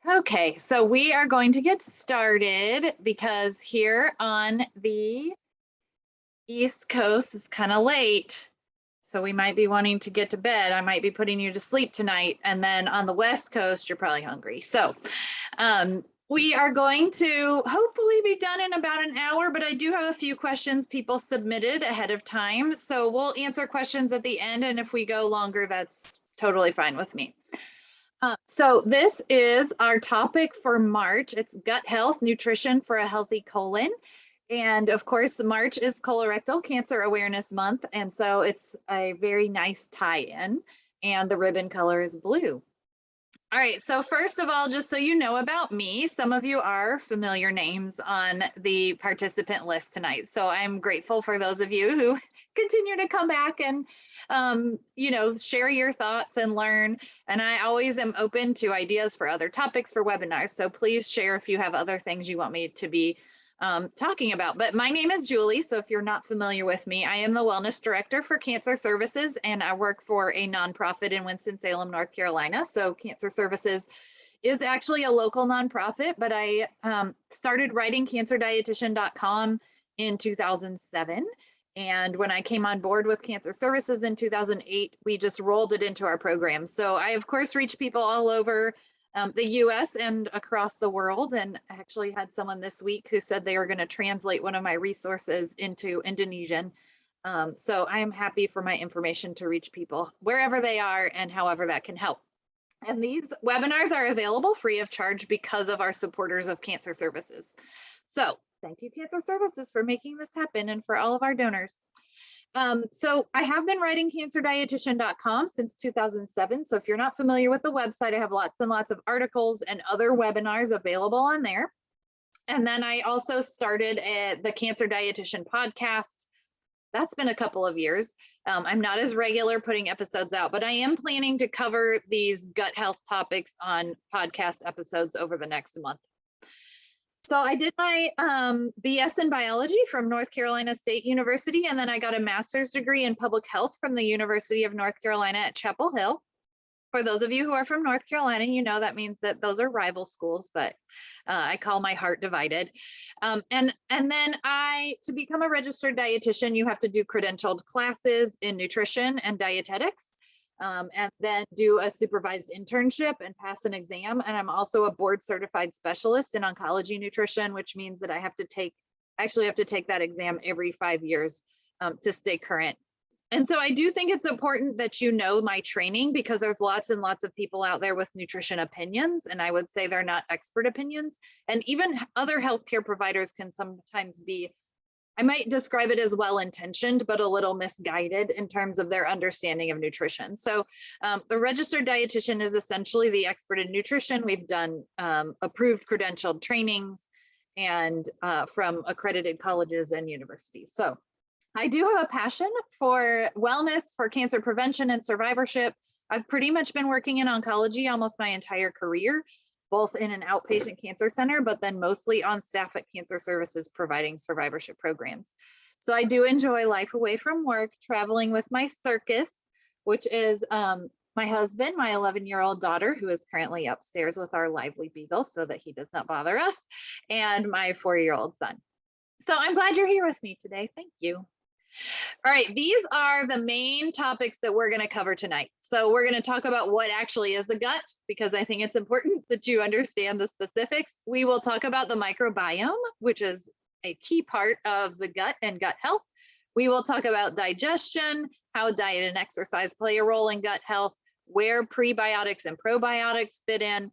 Okay, so we are going to get started because here on the East Coast it's kind of late. So we might be wanting to get to bed. I might be putting you to sleep tonight. And then on the West Coast, you're probably hungry. So we are going to hopefully be done in about an hour, but I do have a few questions people submitted ahead of time. So we'll answer questions at the end. And if we go longer, that's totally fine with me. So this is our topic for March. It's gut health, nutrition for a healthy colon. And of course, March is Colorectal Cancer Awareness Month. And so it's a very nice tie-in. And the ribbon color is blue. All right, so first of all, just so you know about me, some of you are familiar names on the participant list tonight. So I'm grateful for those of you who continue to come back and share your thoughts and learn. And I always am open to ideas for other topics for webinars. So please share if you have other things you want me to be talking about. But my name is Julie. So if you're not familiar with me, I am the Wellness Director for Cancer Services, and I work for a nonprofit in Winston-Salem, North Carolina. So Cancer Services is actually a local nonprofit, but I started writing cancerdietitian.com in 2007. And when I came on board with Cancer Services in 2008, we just rolled it into our program. So I, of course, reach people all over the US and across the world. And I actually had someone this week who said they were going to translate one of my resources into Indonesian. So I am happy for my information to reach people wherever they are and however that can help. And these webinars are available free of charge because of our supporters of Cancer Services. So thank you, Cancer Services, for making this happen and for all of our donors. So I have been writing cancerdietitian.com since 2007. So if you're not familiar with the website, I have lots and lots of articles and other webinars available on there. And then I also started the Cancer Dietitian podcast. That's been a couple of years. I'm not as regular putting episodes out, but I am planning to cover these gut health topics on podcast episodes over the next month. So I did my BS in biology from North Carolina State University, and then I got a master's degree in public health from the University of North Carolina at Chapel Hill. For those of you who are from North Carolina, you know that means that those are rival schools, but I call my heart divided. And then to become a registered dietitian, you have to do credentialed classes in nutrition and dietetics. And then do a supervised internship and pass an exam. And I'm also a board certified specialist in oncology nutrition, which means that I actually have to take that exam every 5 years to stay current. And so I do think it's important that you know my training, because there's lots and lots of people out there with nutrition opinions, and I would say they're not expert opinions. And even other healthcare providers can sometimes be, I might describe it as well-intentioned, but a little misguided in terms of their understanding of nutrition. So the registered dietitian is essentially the expert in nutrition. We've done approved credentialed trainings and from accredited colleges and universities. So I do have a passion for wellness, for cancer prevention and survivorship. I've pretty much been working in oncology almost my entire career, both in an outpatient cancer center, but then mostly on staff at Cancer Services providing survivorship programs. So I do enjoy life away from work, traveling with my circus, which is my husband, my 11-year-old daughter, who is currently upstairs with our lively beagle so that he does not bother us, and my 4-year-old son. So I'm glad you're here with me today. Thank you. All right, these are the main topics that we're going to cover tonight. So we're going to talk about what actually is the gut, because I think it's important that you understand the specifics. We will talk about the microbiome, which is a key part of the gut and gut health. We will talk about digestion, how diet and exercise play a role in gut health, where prebiotics and probiotics fit in,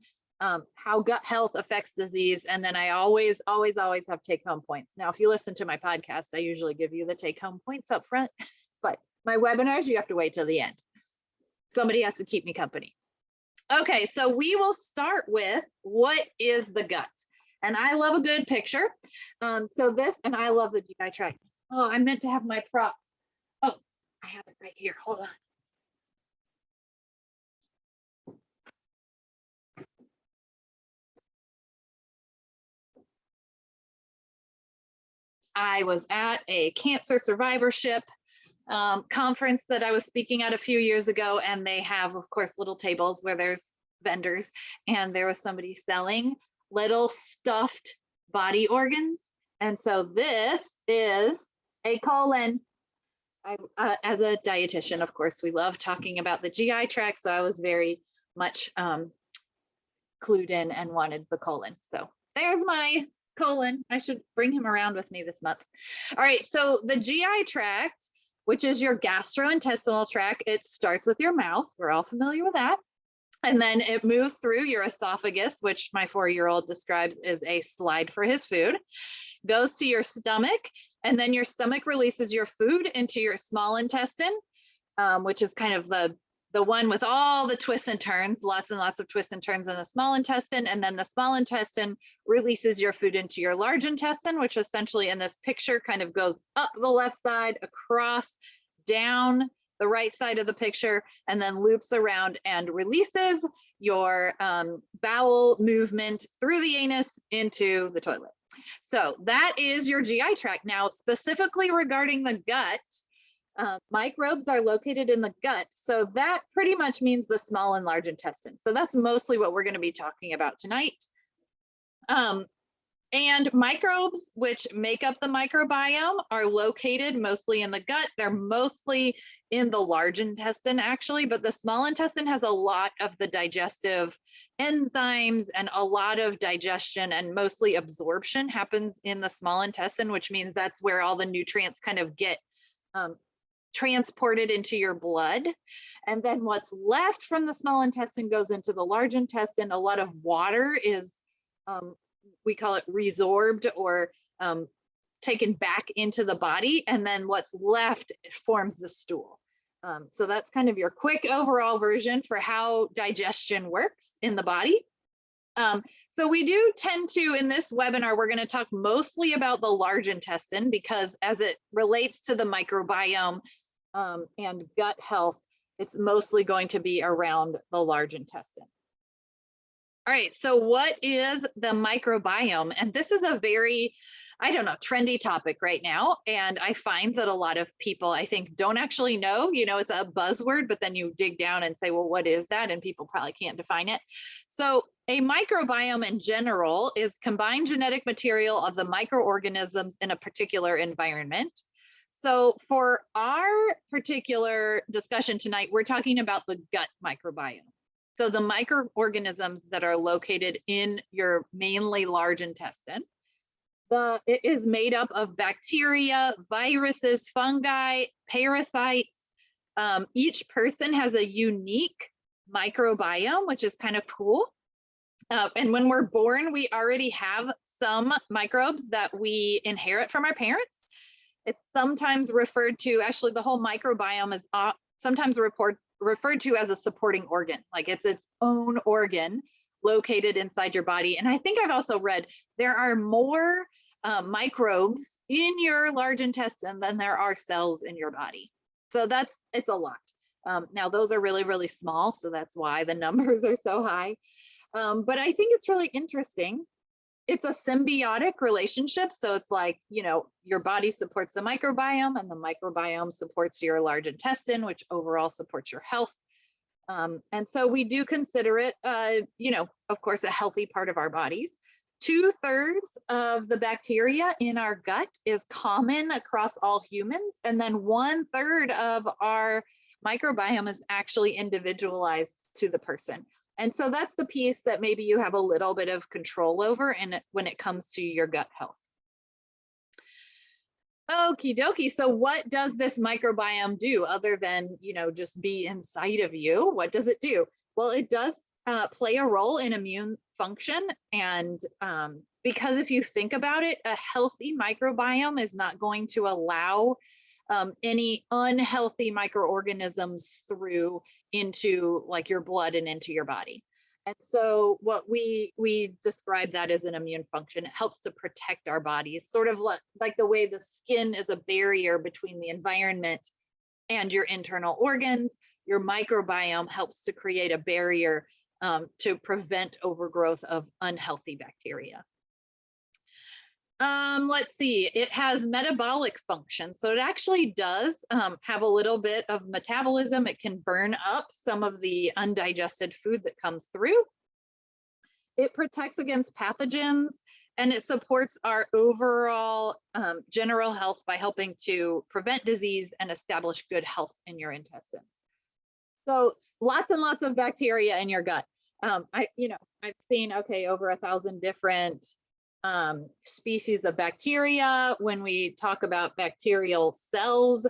how gut health affects disease. And then I always have take-home points. Now, if you listen to my podcast, I usually give you the take-home points up front, but my webinars, you have to wait till the end. Somebody has to keep me company. Okay, so we will start with what is the gut? And I love a good picture. And I love the GI tract. Oh, I meant to have my prop. Oh, I have it right here. Hold on. I was at a cancer survivorship conference that I was speaking at a few years ago, and they have, of course, little tables where there's vendors, and there was somebody selling little stuffed body organs. And so this is a colon. As a dietitian, of course, we love talking about the GI tract. So I was very much clued in and wanted the colon. So there's my colon. I should bring him around with me this month. All right, so the GI tract, which is your gastrointestinal tract, it starts with your mouth. We're all familiar with that. And then it moves through your esophagus, which my 4-year-old describes as a slide for his food, goes to your stomach, and then your stomach releases your food into your small intestine, which is kind of the one with all the twists and turns, lots and lots of twists and turns in the small intestine. And then the small intestine releases your food into your large intestine, which essentially in this picture kind of goes up the left side, across, down the right side of the picture, and then loops around and releases your bowel movement through the anus into the toilet. So that is your GI tract. Now, specifically regarding the gut, microbes are located in the gut. So that pretty much means the small and large intestine. So that's mostly what we're going to be talking about tonight. And microbes, which make up the microbiome, are located mostly in the gut. They're mostly in the large intestine, actually, but the small intestine has a lot of the digestive enzymes and a lot of digestion, and mostly absorption happens in the small intestine, which means that's where all the nutrients kind of get transported into your blood. And then what's left from the small intestine goes into the large intestine. A lot of water is we call it resorbed or taken back into the body. And then what's left forms the stool. So that's kind of your quick overall version for how digestion works in the body. So we do tend to, in this webinar, we're going to talk mostly about the large intestine because as it relates to the microbiome and gut health, it's mostly going to be around the large intestine. All right, so what is the microbiome? And this is a very, I don't know, trendy topic right now. And I find that a lot of people, I think, don't actually know, it's a buzzword, but then you dig down and say, well, what is that? And people probably can't define it. So a microbiome in general is combined genetic material of the microorganisms in a particular environment. So for our particular discussion tonight, we're talking about the gut microbiome. So the microorganisms that are located in your mainly large intestine, it is made up of bacteria, viruses, fungi, parasites. Each person has a unique microbiome, which is kind of cool. And when we're born, we already have some microbes that we inherit from our parents. It's sometimes referred to, actually the whole microbiome is sometimes referred to as a supporting organ, like it's its own organ located inside your body. And I think I've also read there are more microbes in your large intestine than there are cells in your body. So it's a lot. Now those are really, really small. So that's why the numbers are so high. But I think it's really interesting. It's a symbiotic relationship. So it's like, your body supports the microbiome and the microbiome supports your large intestine, which overall supports your health. And so we do consider it, of course, a healthy part of our bodies. 2/3 of the bacteria in our gut is common across all humans. And then 1/3 of our microbiome is actually individualized to the person. And so that's the piece that maybe you have a little bit of control over when it comes to your gut health. Okie dokie. So what does this microbiome do other than, just be inside of you? What does it do? Well, it does play a role in immune function. And because if you think about it, a healthy microbiome is not going to allow any unhealthy microorganisms through into like your blood and into your body. And so what we describe that as an immune function. It helps to protect our bodies, sort of like the way the skin is a barrier between the environment and your internal organs. Your microbiome helps to create a barrier to prevent overgrowth of unhealthy bacteria. Let's see, it has metabolic function. So it actually does have a little bit of metabolism. It can burn up some of the undigested food that comes through. It protects against pathogens, and it supports our overall general health by helping to prevent disease and establish good health in your intestines. So lots and lots of bacteria in your gut. I've seen, okay, over 1,000 different species of bacteria. When we talk about bacterial cells,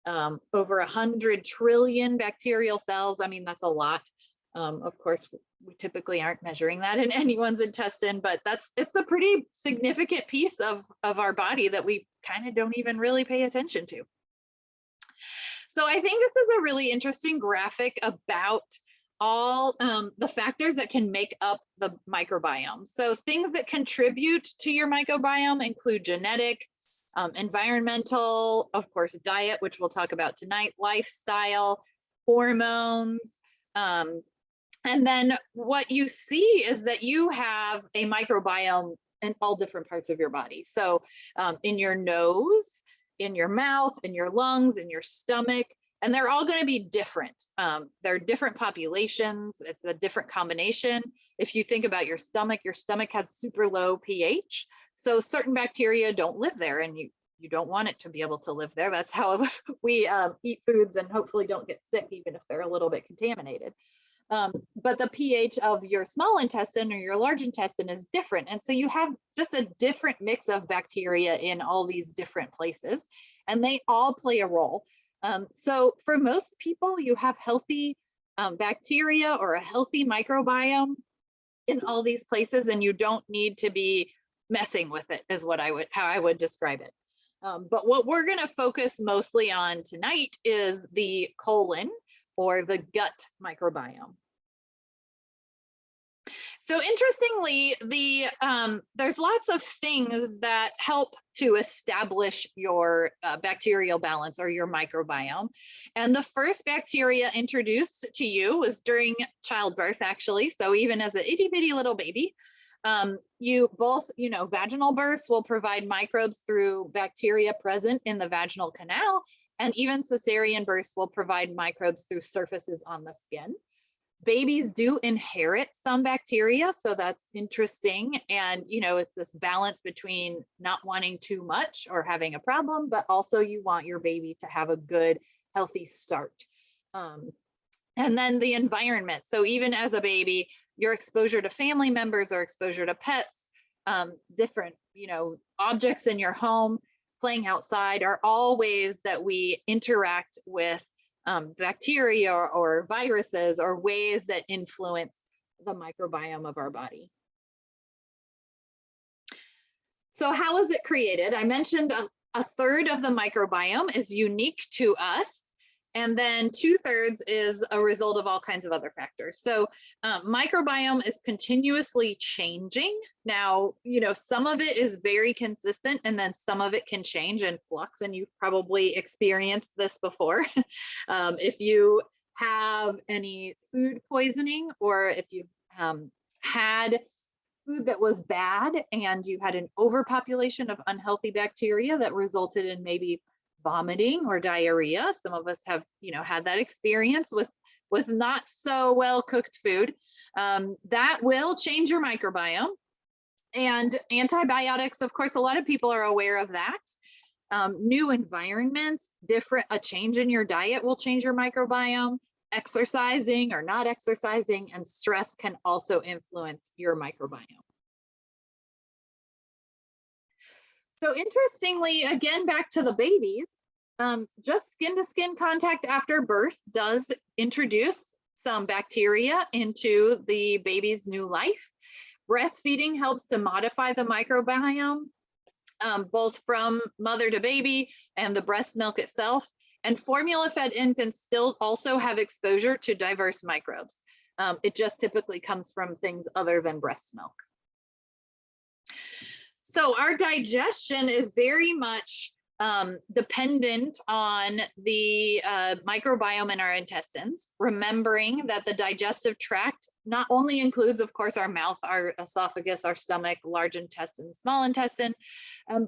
over 100 trillion bacterial cells. I mean, that's a lot. Of course, we typically aren't measuring that in anyone's intestine, but it's a pretty significant piece of our body that we kind of don't even really pay attention to. So I think this is a really interesting graphic about all the factors that can make up the microbiome. So things that contribute to your microbiome include genetic, environmental, of course, diet, which we'll talk about tonight, lifestyle, hormones. And then what you see is that you have a microbiome in all different parts of your body. So in your nose, in your mouth, in your lungs, in your stomach, and they're all going to be different. They're different populations. It's a different combination. If you think about your stomach has super low pH. So certain bacteria don't live there, and you don't want it to be able to live there. That's how we eat foods and hopefully don't get sick, even if they're a little bit contaminated. But the pH of your small intestine or your large intestine is different. And so you have just a different mix of bacteria in all these different places, and they all play a role. So for most people, you have healthy bacteria or a healthy microbiome in all these places, and you don't need to be messing with it, is how I would describe it. But what we're going to focus mostly on tonight is the colon, or the gut microbiome. So interestingly, there's lots of things that help to establish your bacterial balance or your microbiome. And the first bacteria introduced to you was during childbirth, actually. So even as an itty bitty little baby, vaginal births will provide microbes through bacteria present in the vaginal canal. And even cesarean births will provide microbes through surfaces on the skin. Babies do inherit some bacteria, so that's interesting. And, it's this balance between not wanting too much or having a problem, but also you want your baby to have a good, healthy start. And then the environment. So even as a baby, your exposure to family members or exposure to pets, different, objects in your home, playing outside are all ways that we interact with bacteria or viruses, or ways that influence the microbiome of our body. So how is it created? I mentioned a third of the microbiome is unique to us, and then 2/3 is a result of all kinds of other factors. So microbiome is continuously changing. Now, some of it is very consistent, and then some of it can change and flux, and you've probably experienced this before. If you have any food poisoning, or if you've had food that was bad and you had an overpopulation of unhealthy bacteria that resulted in maybe vomiting or diarrhea. Some of us have, had that experience with not so well cooked food. That will change your microbiome. And antibiotics, of course, a lot of people are aware of that. New environments, a change in your diet will change your microbiome. Exercising or not exercising, and stress can also influence your microbiome. So interestingly, again, back to the babies, just skin-to-skin contact after birth does introduce some bacteria into the baby's new life. Breastfeeding helps to modify the microbiome, both from mother to baby and the breast milk itself. And formula-fed infants still also have exposure to diverse microbes. It just typically comes from things other than breast milk. So our digestion is very much dependent on the microbiome in our intestines, remembering that the digestive tract not only includes, of course, our mouth, our esophagus, our stomach, large intestine, small intestine,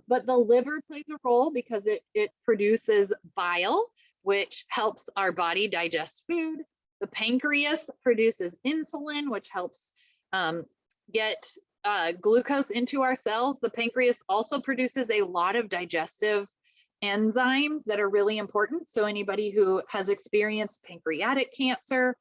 but the liver plays a role because it produces bile, which helps our body digest food. The pancreas produces insulin, which helps get glucose into our cells. The pancreas also produces a lot of digestive enzymes that are really important. So anybody who has experienced pancreatic cancer,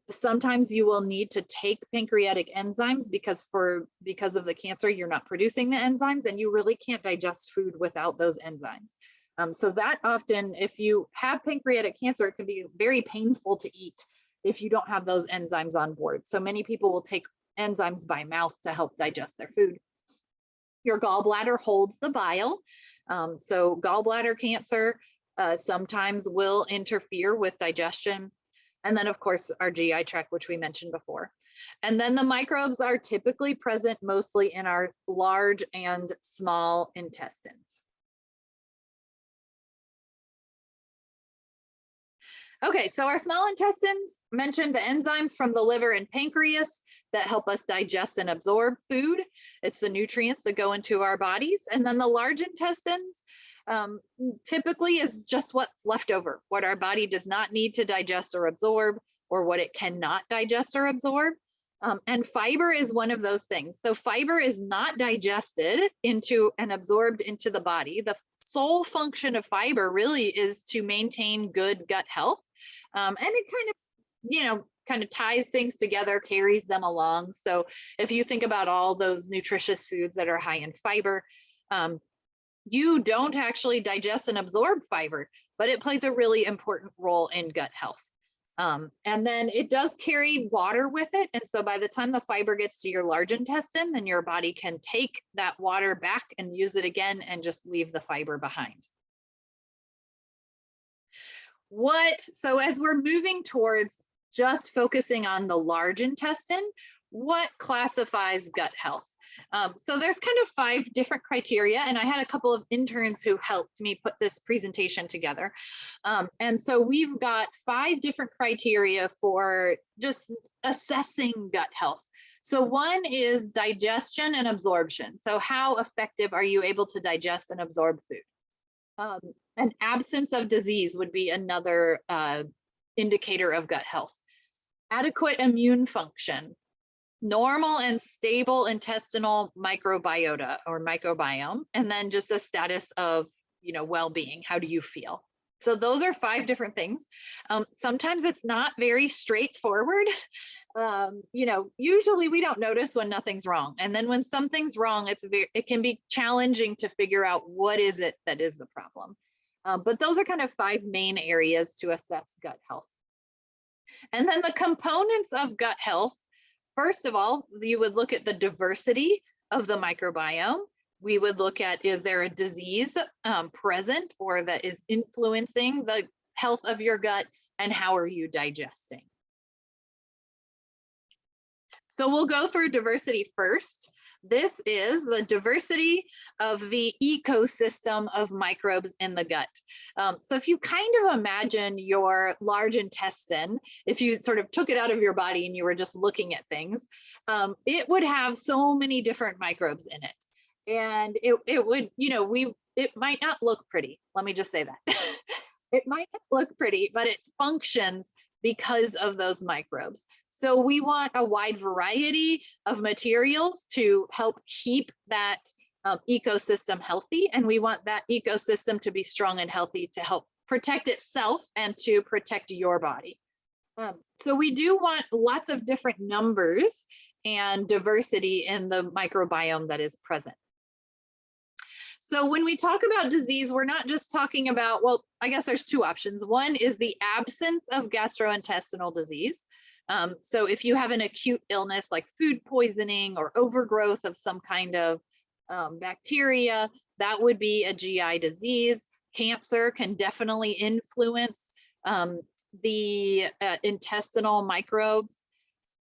sometimes you will need to take pancreatic enzymes because of the cancer, you're not producing the enzymes and you really can't digest food without those enzymes. So that often, if you have pancreatic cancer, it can be very painful to eat if you don't have those enzymes on board. So many people will take enzymes by mouth to help digest their food. Your gallbladder holds the bile. So gallbladder cancer sometimes will interfere with digestion. And then, of course, our GI tract, which we mentioned before. And then the microbes are typically present mostly in our large and small intestines. Okay, so our small intestines mentioned the enzymes from the liver and pancreas that help us digest and absorb food. It's the nutrients that go into our bodies. And then the large intestines typically is just what's left over, what our body does not need to digest or absorb, or what it cannot digest or absorb. And fiber is one of those things. So fiber is not digested into and absorbed into the body. The sole function of fiber really is to maintain good gut health. And it kind of ties things together, carries them along. So if you think about all those nutritious foods that are high in fiber, you don't actually digest and absorb fiber, but it plays a really important role in gut health. And then it does carry water with it. And so by the time the fiber gets to your large intestine, then your body can take that water back and use it again and just leave the fiber behind. So as we're moving towards just focusing on the large intestine, what classifies gut health? So there's kind of 5 different criteria, and I had a couple of interns who helped me put this presentation together. And so we've got 5 different criteria for just assessing gut health. So one is digestion and absorption. So how effective are you able to digest and absorb food? An absence of disease would be another indicator of gut health. Adequate immune function. Normal and stable intestinal microbiota or microbiome, and then just a status of, well-being. How do you feel? So those are 5 different things. Sometimes it's not very straightforward. Usually we don't notice when nothing's wrong. And then when something's wrong, it can be challenging to figure out what is it that is the problem. But those are kind of 5 main areas to assess gut health. And then the components of gut health. First of all, you would look at the diversity of the microbiome. We would look at, is there a disease present or that is influencing the health of your gut, and how are you digesting? So we'll go through diversity first. This is the diversity of the ecosystem of microbes in the gut. So if you kind of imagine your large intestine, if you sort of took it out of your body and you were just looking at things, it would have so many different microbes in it. And it would, it might not look pretty. Let me just say that. It might not look pretty, but it functions because of those microbes. So we want a wide variety of materials to help keep that ecosystem healthy. And we want that ecosystem to be strong and healthy to help protect itself and to protect your body. So we do want lots of different numbers and diversity in the microbiome that is present. So when we talk about disease, we're not just talking about, well, I guess there's 2 options. One is the absence of gastrointestinal disease. So if you have an acute illness like food poisoning or overgrowth of some kind of bacteria, that would be a GI disease. Cancer can definitely influence the intestinal microbes,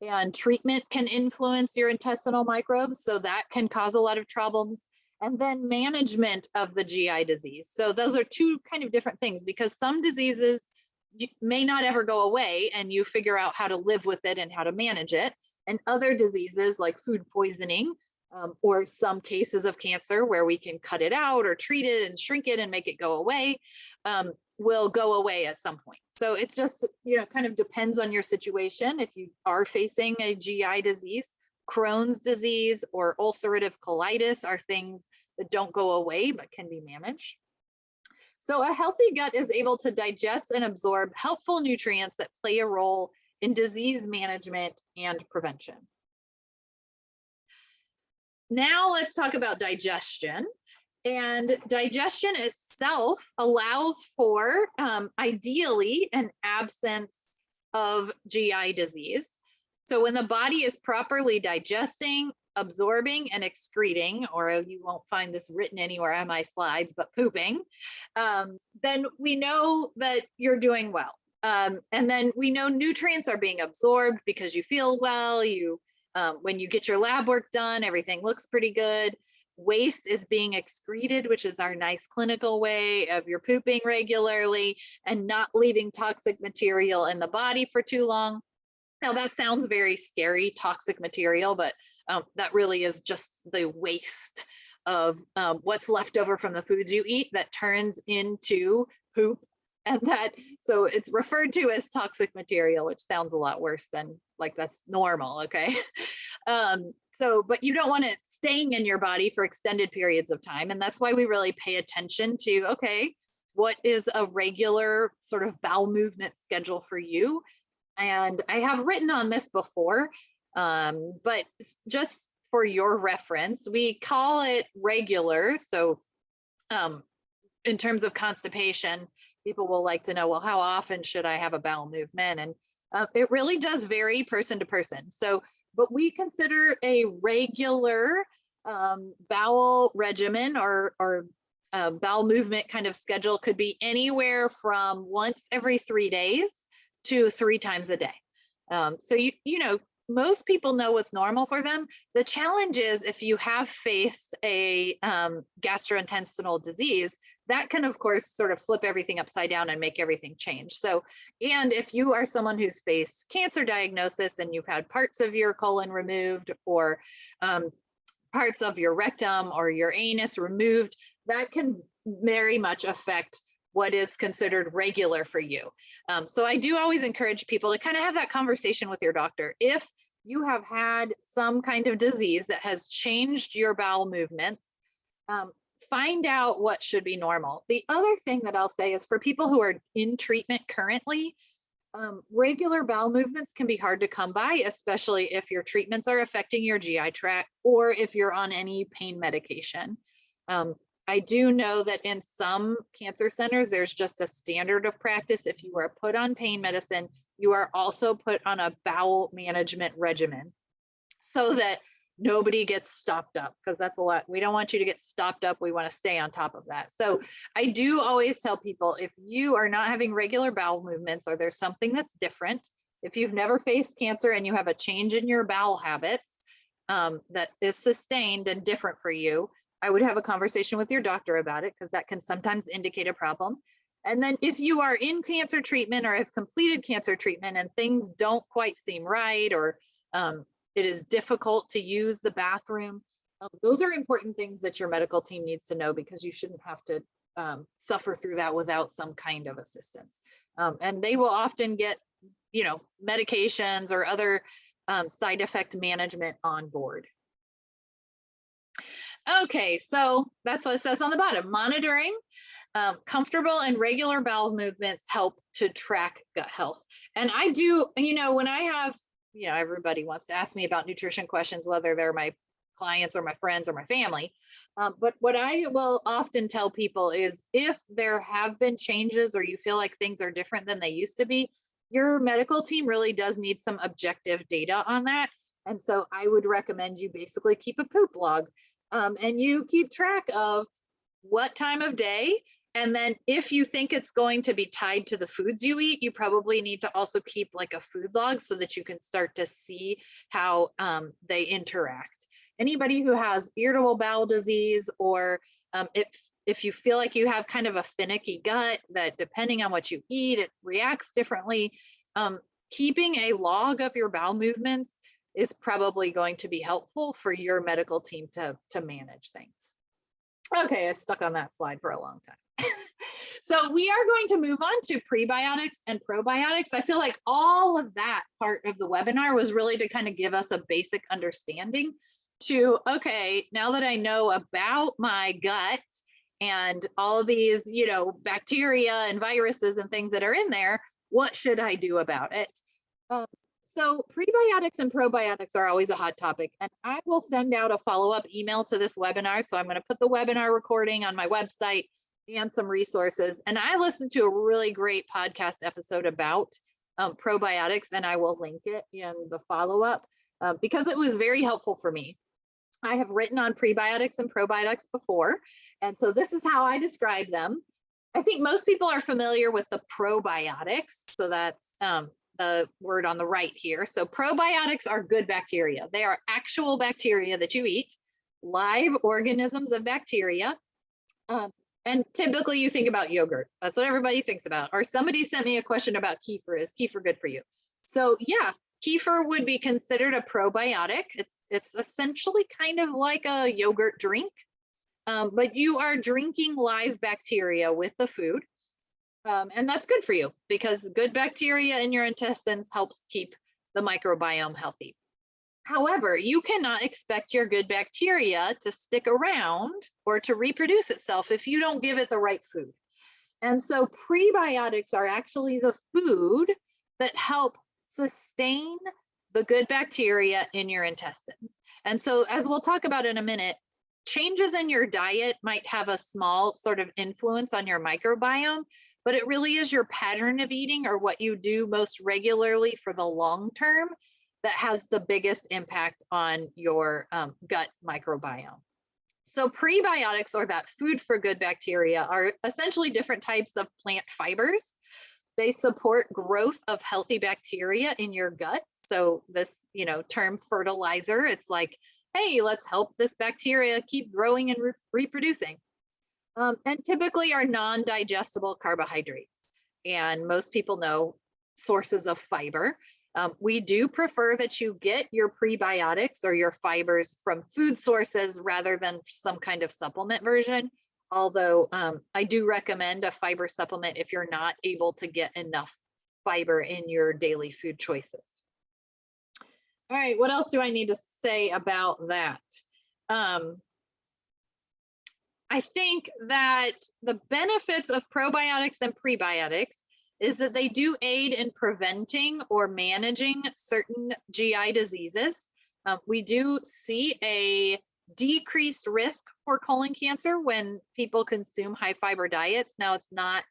and treatment can influence your intestinal microbes. So that can cause a lot of problems. And then management of the GI disease. So those are 2 kind of different things, because some diseases may not ever go away, and you figure out how to live with it and how to manage it. And other diseases like food poisoning, or some cases of cancer where we can cut it out or treat it and shrink it and make it go away, will go away at some point. So it's just, kind of depends on your situation. If you are facing a GI disease, Crohn's disease or ulcerative colitis are things that don't go away but can be managed. So a healthy gut is able to digest and absorb helpful nutrients that play a role in disease management and prevention. Now let's talk about digestion. And digestion itself allows for, ideally, an absence of GI disease. So when the body is properly digesting, absorbing, and excreting, or you won't find this written anywhere on my slides, but pooping, then we know that you're doing well. And then we know nutrients are being absorbed because you feel well. When you get your lab work done, everything looks pretty good. Waste is being excreted, which is our nice clinical way of you're pooping regularly and not leaving toxic material in the body for too long. Now that sounds very scary, toxic material, but that really is just the waste of what's left over from the foods you eat that turns into poop. And so it's referred to as toxic material, which sounds a lot worse than like that's normal, okay? But you don't want it staying in your body for extended periods of time. And that's why we really pay attention to, okay, what is a regular sort of bowel movement schedule for you? And I have written on this before, but just for your reference, we call it regular. So in terms of constipation, people will like to know, well, how often should I have a bowel movement? And it really does vary person to person. So, but we consider a regular bowel regimen or bowel movement kind of schedule could be anywhere from once every 3 days to 3 times a day. So most people know what's normal for them. The challenge is if you have faced a gastrointestinal disease, that can, of course, sort of flip everything upside down and make everything change. So, and if you are someone who's faced cancer diagnosis and you've had parts of your colon removed or parts of your rectum or your anus removed, that can very much affect what is considered regular for you. So I do always encourage people to kind of have that conversation with your doctor. If you have had some kind of disease that has changed your bowel movements, find out what should be normal. The other thing that I'll say is for people who are in treatment currently, regular bowel movements can be hard to come by, especially if your treatments are affecting your GI tract or if you're on any pain medication. I do know that in some cancer centers, there's just a standard of practice. If you are put on pain medicine, you are also put on a bowel management regimen so that nobody gets stopped up, because that's a lot. We don't want you to get stopped up. We want to stay on top of that. So I do always tell people, if you are not having regular bowel movements or there's something that's different, if you've never faced cancer and you have a change in your bowel habits that is sustained and different for you, I would have a conversation with your doctor about it, because that can sometimes indicate a problem. And then if you are in cancer treatment or have completed cancer treatment and things don't quite seem right, or it is difficult to use the bathroom, those are important things that your medical team needs to know, because you shouldn't have to suffer through that without some kind of assistance. And they will often get, medications or other side effect management on board. Okay, so that's what it says on the bottom. Monitoring comfortable and regular bowel movements help to track gut health. And I do, when I have, everybody wants to ask me about nutrition questions, whether they're my clients or my friends or my family. But what I will often tell people is, if there have been changes or you feel like things are different than they used to be, your medical team really does need some objective data on that. And so I would recommend you basically keep a poop log. And you keep track of what time of day. And then if you think it's going to be tied to the foods you eat, you probably need to also keep like a food log so that you can start to see how they interact. Anybody who has irritable bowel disease, or if you feel like you have kind of a finicky gut that depending on what you eat, it reacts differently, keeping a log of your bowel movements is probably going to be helpful for your medical team to manage things. Okay, I stuck on that slide for a long time. So we are going to move on to prebiotics and probiotics. I feel like all of that part of the webinar was really to kind of give us a basic understanding to, okay, now that I know about my gut and all of these, you know, bacteria and viruses and things that are in there, what should I do about it? So prebiotics and probiotics are always a hot topic, and I will send out a follow-up email to this webinar. So I'm going to put the webinar recording on my website and some resources. And I listened to a really great podcast episode about probiotics, and I will link it in the follow-up because it was very helpful for me. I have written on prebiotics and probiotics before, and so this is how I describe them. I think most people are familiar with the probiotics, so that's the word on the right here. So probiotics are good bacteria. They are actual bacteria that you eat, live organisms of bacteria. And typically you think about yogurt. That's what everybody thinks about. Or somebody sent me a question about kefir. Is kefir good for you? So yeah, kefir would be considered a probiotic. It's essentially kind of like a yogurt drink, but you are drinking live bacteria with the food. And that's good for you because good bacteria in your intestines helps keep the microbiome healthy. However, you cannot expect your good bacteria to stick around or to reproduce itself if you don't give it the right food. And so prebiotics are actually the food that help sustain the good bacteria in your intestines. And so as we'll talk about in a minute, changes in your diet might have a small sort of influence on your microbiome, but it really is your pattern of eating or what you do most regularly for the long term that has the biggest impact on your gut microbiome. So prebiotics, or that food for good bacteria, are essentially different types of plant fibers. They support growth of healthy bacteria in your gut. So this, you know, term fertilizer, it's like, hey, let's help this bacteria keep growing and reproducing. And typically are non-digestible carbohydrates. And most people know sources of fiber. We do prefer that you get your prebiotics or your fibers from food sources rather than some kind of supplement version. Although I do recommend a fiber supplement if you're not able to get enough fiber in your daily food choices. All right, what else do I need to say about that? I think that the benefits of probiotics and prebiotics is that they do aid in preventing or managing certain GI diseases. We do see a decreased risk for colon cancer when people consume high fiber diets. Now it's not,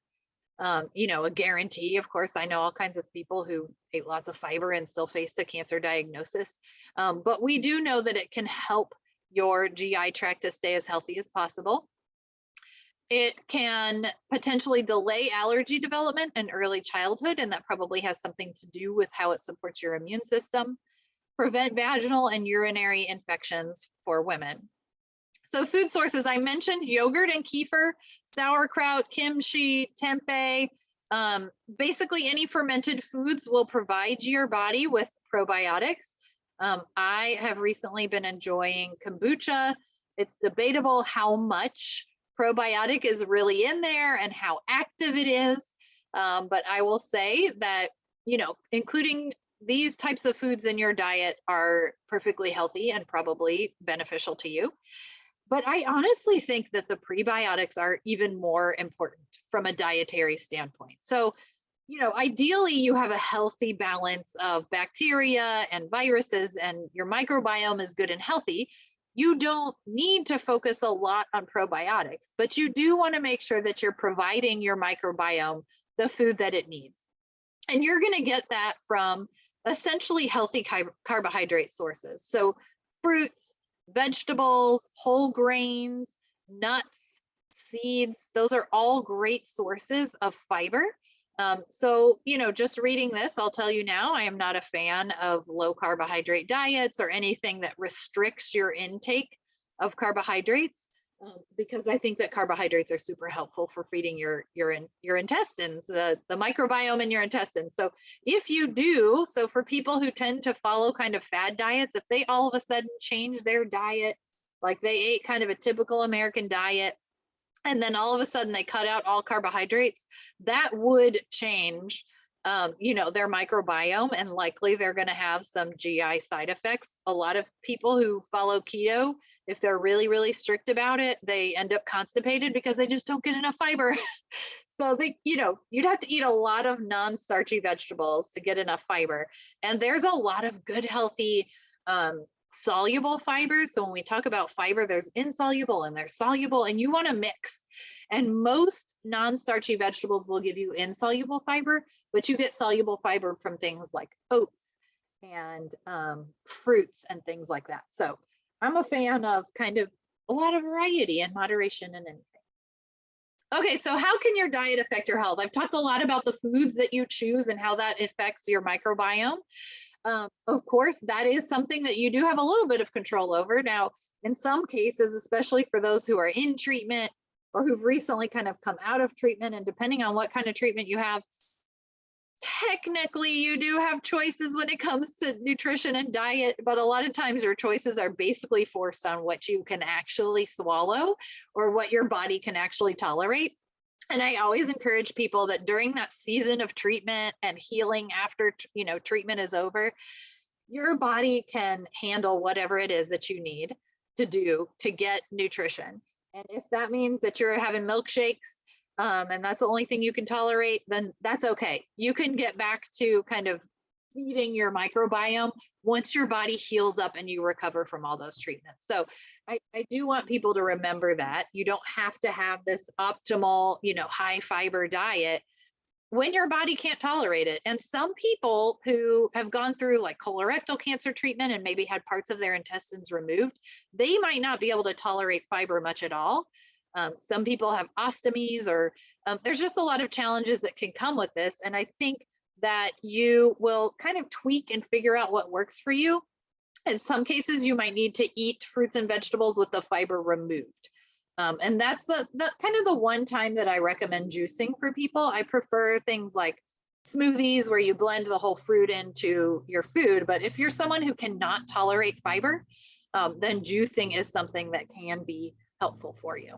you know, a guarantee. Of course, I know all kinds of people who ate lots of fiber and still faced a cancer diagnosis. But we do know that it can help your GI tract to stay as healthy as possible. It can potentially delay allergy development in early childhood, and that probably has something to do with how it supports your immune system. Prevent vaginal and urinary infections for women. So food sources, I mentioned yogurt and kefir, sauerkraut, kimchi, tempeh. Basically any fermented foods will provide your body with probiotics. I have recently been enjoying kombucha. It's debatable how much probiotic is really in there and how active it is. But I will say that, you know, including these types of foods in your diet are perfectly healthy and probably beneficial to you. But I honestly think that the prebiotics are even more important from a dietary standpoint. So, you know, ideally you have a healthy balance of bacteria and viruses and your microbiome is good and healthy. You don't need to focus a lot on probiotics, but you do want to make sure that you're providing your microbiome the food that it needs. And you're going to get that from essentially healthy carbohydrate sources. So fruits, vegetables, whole grains, nuts, seeds, those are all great sources of fiber. So, you know, just reading this, I'll tell you now, I am not a fan of low carbohydrate diets or anything that restricts your intake of carbohydrates. because I think that carbohydrates are super helpful for feeding your intestines, the microbiome in your intestines. So if you do, so for people who tend to follow kind of fad diets, if they all of a sudden change their diet, like they ate kind of a typical American diet, and then all of a sudden they cut out all carbohydrates, that would change their microbiome, and likely they're going to have some GI side effects. A lot of people who follow keto, if they're really, really strict about it, they end up constipated because they just don't get enough fiber. So you'd have to eat a lot of non-starchy vegetables to get enough fiber. And there's a lot of good, healthy, soluble fibers. So when we talk about fiber, there's insoluble and there's soluble, and you want to mix. And most non-starchy vegetables will give you insoluble fiber, but you get soluble fiber from things like oats and fruits and things like that. So I'm a fan of kind of a lot of variety and moderation in anything. Okay, so how can your diet affect your health? I've talked a lot about the foods that you choose and how that affects your microbiome. Of course, that is something that you do have a little bit of control over. Now, in some cases, especially for those who are in treatment or who've recently kind of come out of treatment, and depending on what kind of treatment you have, technically you do have choices when it comes to nutrition and diet, but a lot of times your choices are basically forced on what you can actually swallow or what your body can actually tolerate. And I always encourage people that during that season of treatment and healing after, treatment is over, your body can handle whatever it is that you need to do to get nutrition. And if that means that you're having milkshakes, and that's the only thing you can tolerate, then that's okay. You can get back to kind of feeding your microbiome once your body heals up and you recover from all those treatments. So I do want people to remember that you don't have to have this optimal, high fiber diet when your body can't tolerate it. And some people who have gone through like colorectal cancer treatment and maybe had parts of their intestines removed, they might not be able to tolerate fiber much at all. Some people have ostomies, or there's just a lot of challenges that can come with this. And I think that you will kind of tweak and figure out what works for you. In some cases, you might need to eat fruits and vegetables with the fiber removed. And that's the kind of the one time that I recommend juicing for people. I prefer things like smoothies where you blend the whole fruit into your food. But if you're someone who cannot tolerate fiber, then juicing is something that can be helpful for you.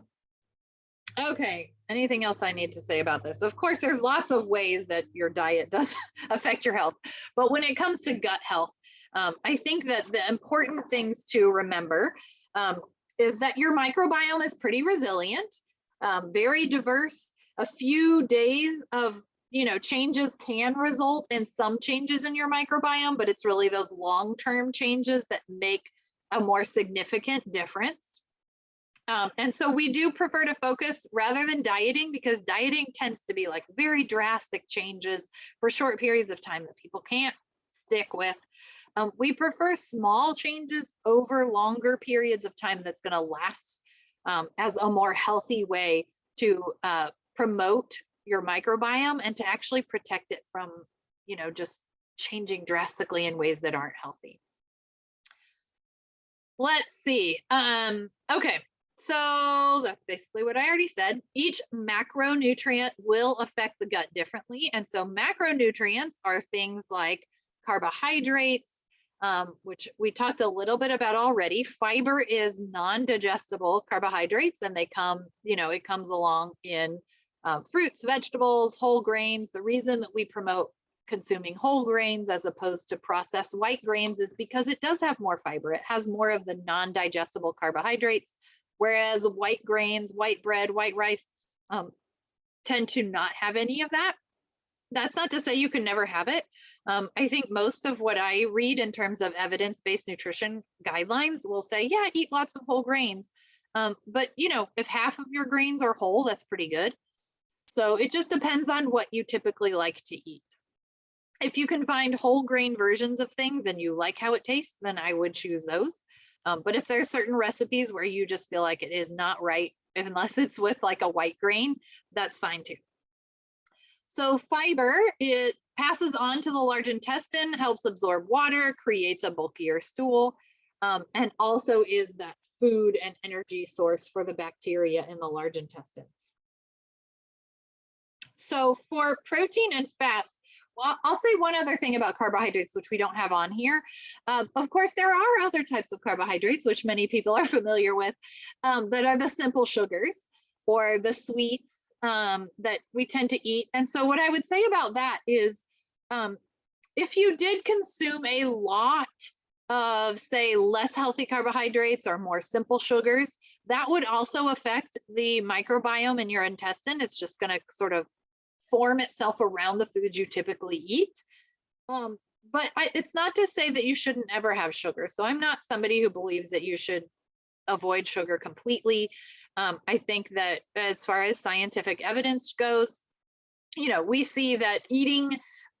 Okay, anything else I need to say about this? Of course, there's lots of ways that your diet does affect your health. But when it comes to gut health, I think that the important things to remember is that your microbiome is pretty resilient, very diverse. A few days of changes can result in some changes in your microbiome, but it's really those long-term changes that make a more significant difference. And so we do prefer to focus rather than dieting, because dieting tends to be like very drastic changes for short periods of time that people can't stick with. We prefer small changes over longer periods of time that's going to last as a more healthy way to promote your microbiome and to actually protect it from, just changing drastically in ways that aren't healthy. Let's see. Okay. So that's basically what I already said. Each macronutrient will affect the gut differently. And so macronutrients are things like carbohydrates, which we talked a little bit about already. Fiber is non-digestible carbohydrates, and they come, it comes along in fruits, vegetables, whole grains. The reason that we promote consuming whole grains as opposed to processed white grains is because it does have more fiber. It has more of the non-digestible carbohydrates, whereas white grains, white bread, white rice tend to not have any of that. That's not to say you can never have it. I think most of what I read in terms of evidence-based nutrition guidelines will say, yeah, eat lots of whole grains. But if half of your grains are whole, that's pretty good. So it just depends on what you typically like to eat. If you can find whole grain versions of things and you like how it tastes, then I would choose those. But if there's certain recipes where you just feel like it is not right, unless it's with like a white grain, that's fine too. So fiber, it passes on to the large intestine, helps absorb water, creates a bulkier stool. and also is that food and energy source for the bacteria in the large intestines. So for protein and fats, well, I'll say one other thing about carbohydrates, which we don't have on here. Of course, there are other types of carbohydrates, which many people are familiar with, that are the simple sugars or the sweets that we tend to eat. And so what I would say about that is, if you did consume a lot of, say, less healthy carbohydrates or more simple sugars, that would also affect the microbiome in your intestine. It's just going to sort of form itself around the foods you typically eat. But it's not to say that you shouldn't ever have sugar. So I'm not somebody who believes that you should avoid sugar completely. I think that as far as scientific evidence goes, we see that eating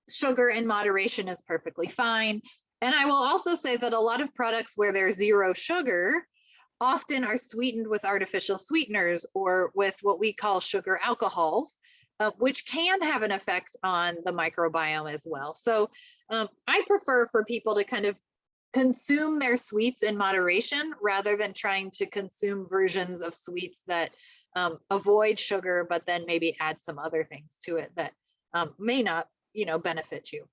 sugar in moderation is perfectly fine. And I will also say that a lot of products where there's zero sugar often are sweetened with artificial sweeteners or with what we call sugar alcohols, which can have an effect on the microbiome as well. So I prefer for people to kind of consume their sweets in moderation rather than trying to consume versions of sweets that avoid sugar, but then maybe add some other things to it that may not, benefit you.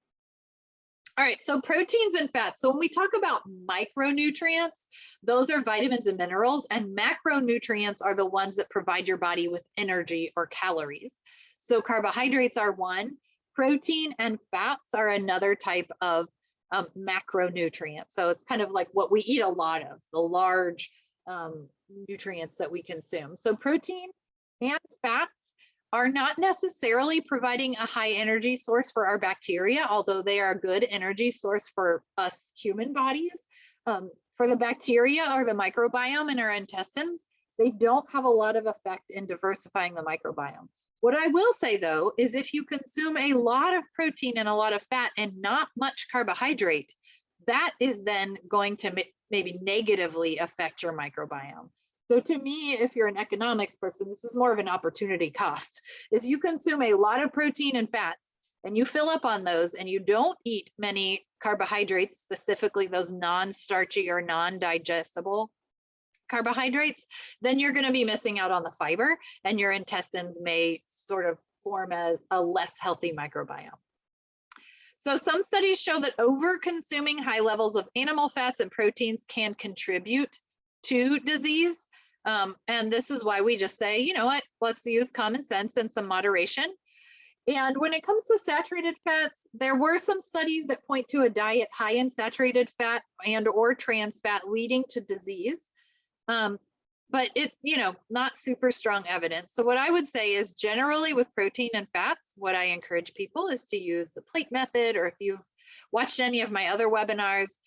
All right, so proteins and fats. So when we talk about micronutrients, those are vitamins and minerals, and macronutrients are the ones that provide your body with energy or calories. So carbohydrates are one, protein and fats are another type of macronutrient. So it's kind of like what we eat a lot of, the large nutrients that we consume. So protein and fats are not necessarily providing a high energy source for our bacteria, although they are a good energy source for us human bodies. For the bacteria or the microbiome in our intestines, they don't have a lot of effect in diversifying the microbiome. What I will say though, is if you consume a lot of protein and a lot of fat and not much carbohydrate, that is then going to maybe negatively affect your microbiome. So to me, if you're an economics person, this is more of an opportunity cost. If you consume a lot of protein and fats and you fill up on those and you don't eat many carbohydrates, specifically those non-starchy or non-digestible carbohydrates, then you're going to be missing out on the fiber and your intestines may sort of form a less healthy microbiome. So some studies show that over consuming high levels of animal fats and proteins can contribute to disease. And this is why we just say, you know what, let's use common sense and some moderation. And when it comes to saturated fats, there were some studies that point to a diet high in saturated fat and or trans fat leading to disease. But it, not super strong evidence. So what I would say is generally with protein and fats, what I encourage people is to use the plate method, or if you've watched any of my other webinars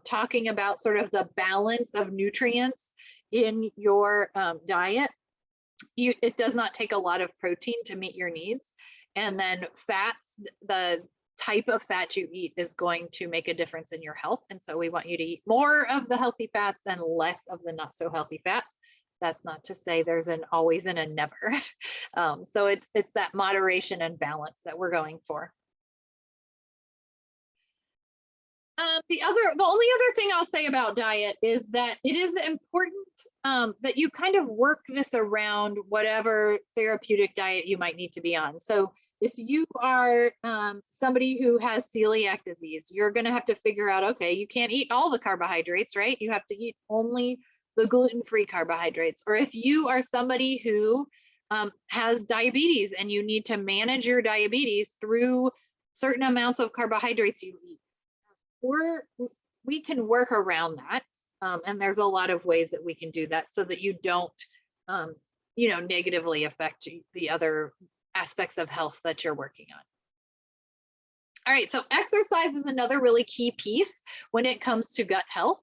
talking about sort of the balance of nutrients in your diet, it does not take a lot of protein to meet your needs. And then fats, the type of fat you eat is going to make a difference in your health. And so we want you to eat more of the healthy fats and less of the not so healthy fats. That's not to say there's an always and a never. So it's that moderation and balance that we're going for. The only other thing I'll say about diet is that it is important that you kind of work this around whatever therapeutic diet you might need to be on. So if you are somebody who has celiac disease, you're going to have to figure out, okay, you can't eat all the carbohydrates, right? You have to eat only the gluten-free carbohydrates. Or if you are somebody who has diabetes and you need to manage your diabetes through certain amounts of carbohydrates you eat, we can work around that. And there's a lot of ways that we can do that so that you don't, negatively affect the other aspects of health that you're working on. All right, so exercise is another really key piece when it comes to gut health.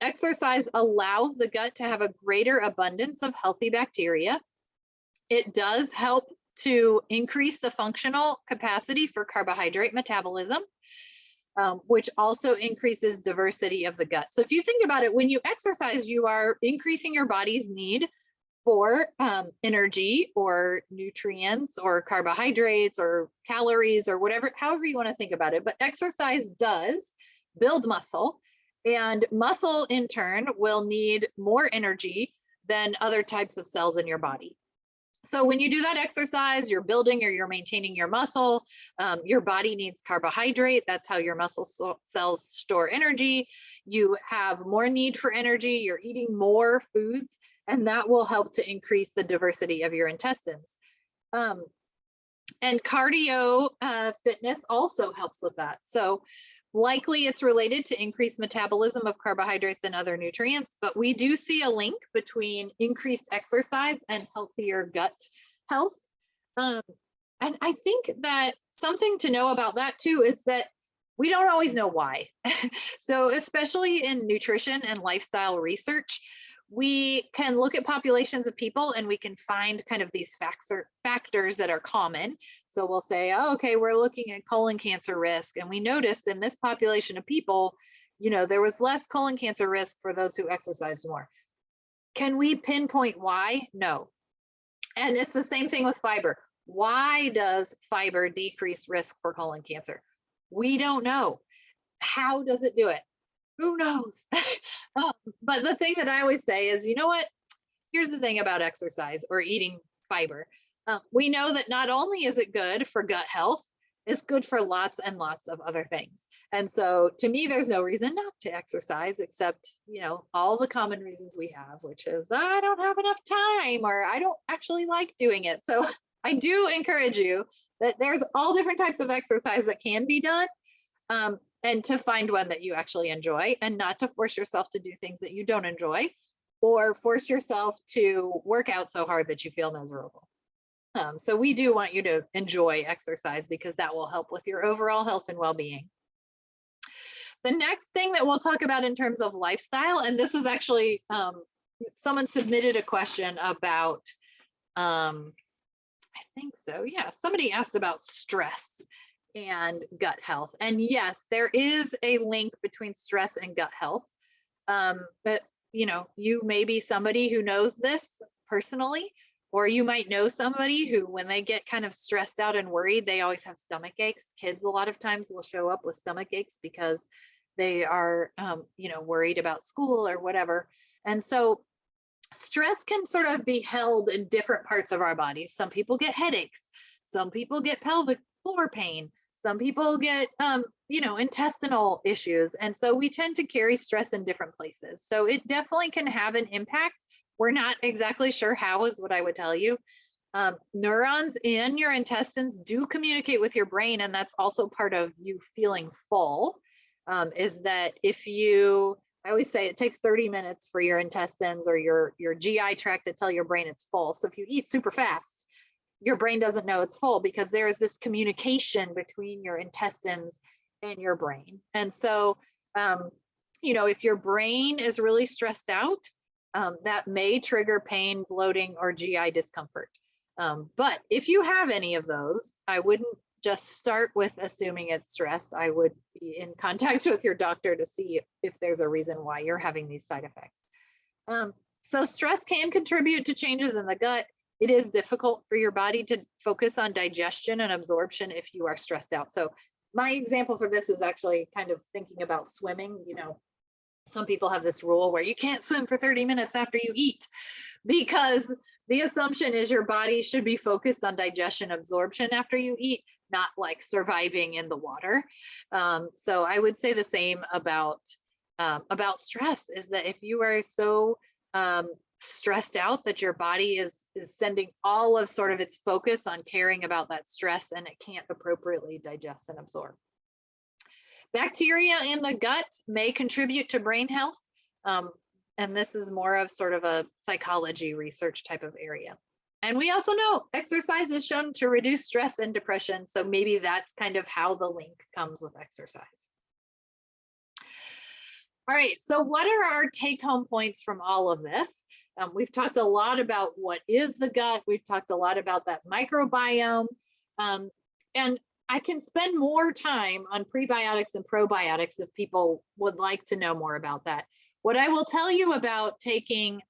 Exercise allows the gut to have a greater abundance of healthy bacteria. It does help to increase the functional capacity for carbohydrate metabolism, which also increases diversity of the gut. So if you think about it, when you exercise, you are increasing your body's need for energy or nutrients or carbohydrates or calories or whatever, however you want to think about it. But exercise does build muscle, And muscle in turn will need more energy than other types of cells in your body. So when you do that exercise, you're building or you're maintaining your muscle, your body needs carbohydrate. That's how your muscle cells store energy. You have more need for energy. You're eating more foods, and that will help to increase the diversity of your intestines. And cardio fitness also helps with that. So likely it's related to increased metabolism of carbohydrates and other nutrients, but we do see a link between increased exercise and healthier gut health. And I think that something to know about that too is that we don't always know why. So especially in nutrition and lifestyle research, we can look at populations of people and we can find kind of these factors that are common. So we'll say, oh, okay, we're looking at colon cancer risk. And we noticed in this population of people, you know, there was less colon cancer risk for those who exercised more. Can we pinpoint why? No. And it's the same thing with fiber. Why does fiber decrease risk for colon cancer? We don't know. How does it do it? Who knows? But the thing that I always say is, you know what? Here's the thing about exercise or eating fiber. We know that not only is it good for gut health, it's good for lots and lots of other things. And so to me, there's no reason not to exercise except, you know, all the common reasons we have, which is I don't have enough time or I don't actually like doing it. So I do encourage you that there's all different types of exercise that can be done. And to find one that you actually enjoy and not to force yourself to do things that you don't enjoy or force yourself to work out so hard that you feel miserable. So we do want you to enjoy exercise because that will help with your overall health and well-being. The next thing that we'll talk about in terms of lifestyle, and this is actually, someone submitted a question about, I think so, yeah, somebody asked about stress and gut health. And yes, there is a link between stress and gut health. But you know, you may be somebody who knows this personally, or you might know somebody who, when they get kind of stressed out and worried, they always have stomach aches. Kids a lot of times will show up with stomach aches because they are, you know, worried about school or whatever. And so stress can sort of be held in different parts of our bodies. Some people get headaches. Some people get pelvic floor pain. Some people get, you know, intestinal issues. And so we tend to carry stress in different places. So it definitely can have an impact. We're not exactly sure how is what I would tell you. Neurons in your intestines do communicate with your brain. And that's also part of you feeling full, is that if you, I always say it takes 30 minutes for your intestines or your GI tract to tell your brain it's full. So if you eat super fast, your brain doesn't know it's full because there is this communication between your intestines and your brain. And so, you know, if your brain is really stressed out, that may trigger pain, bloating, or GI discomfort. But if you have any of those, I wouldn't just start with assuming it's stress. I would be in contact with your doctor to see if there's a reason why you're having these side effects. So stress can contribute to changes in the gut. It is difficult for your body to focus on digestion and absorption if you are stressed out. So my example for this is actually kind of thinking about swimming. You know, some people have this rule where you can't swim for 30 minutes after you eat because the assumption is your body should be focused on digestion absorption after you eat, not like surviving in the water. So I would say the same about stress, is that if you are so stressed out that your body is sending all of sort of its focus on caring about that stress and it can't appropriately digest and absorb. Bacteria in the gut may contribute to brain health. And this is more of sort of a psychology research type of area. And we also know exercise is shown to reduce stress and depression. So maybe that's kind of how the link comes with exercise. All right, so what are our take-home points from all of this? We've talked a lot about what is the gut. We've talked a lot about that microbiome. And I can spend more time on prebiotics and probiotics if people would like to know more about that. What I will tell you about taking,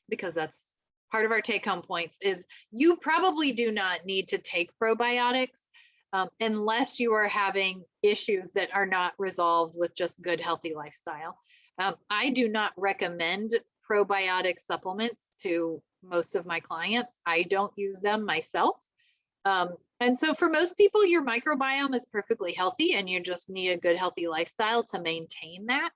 because that's part of our take-home points, is you probably do not need to take probiotics unless you are having issues that are not resolved with just good, healthy lifestyle. I do not recommend probiotic supplements to most of my clients. I don't use them myself. And so for most people, your microbiome is perfectly healthy and you just need a good, healthy lifestyle to maintain that.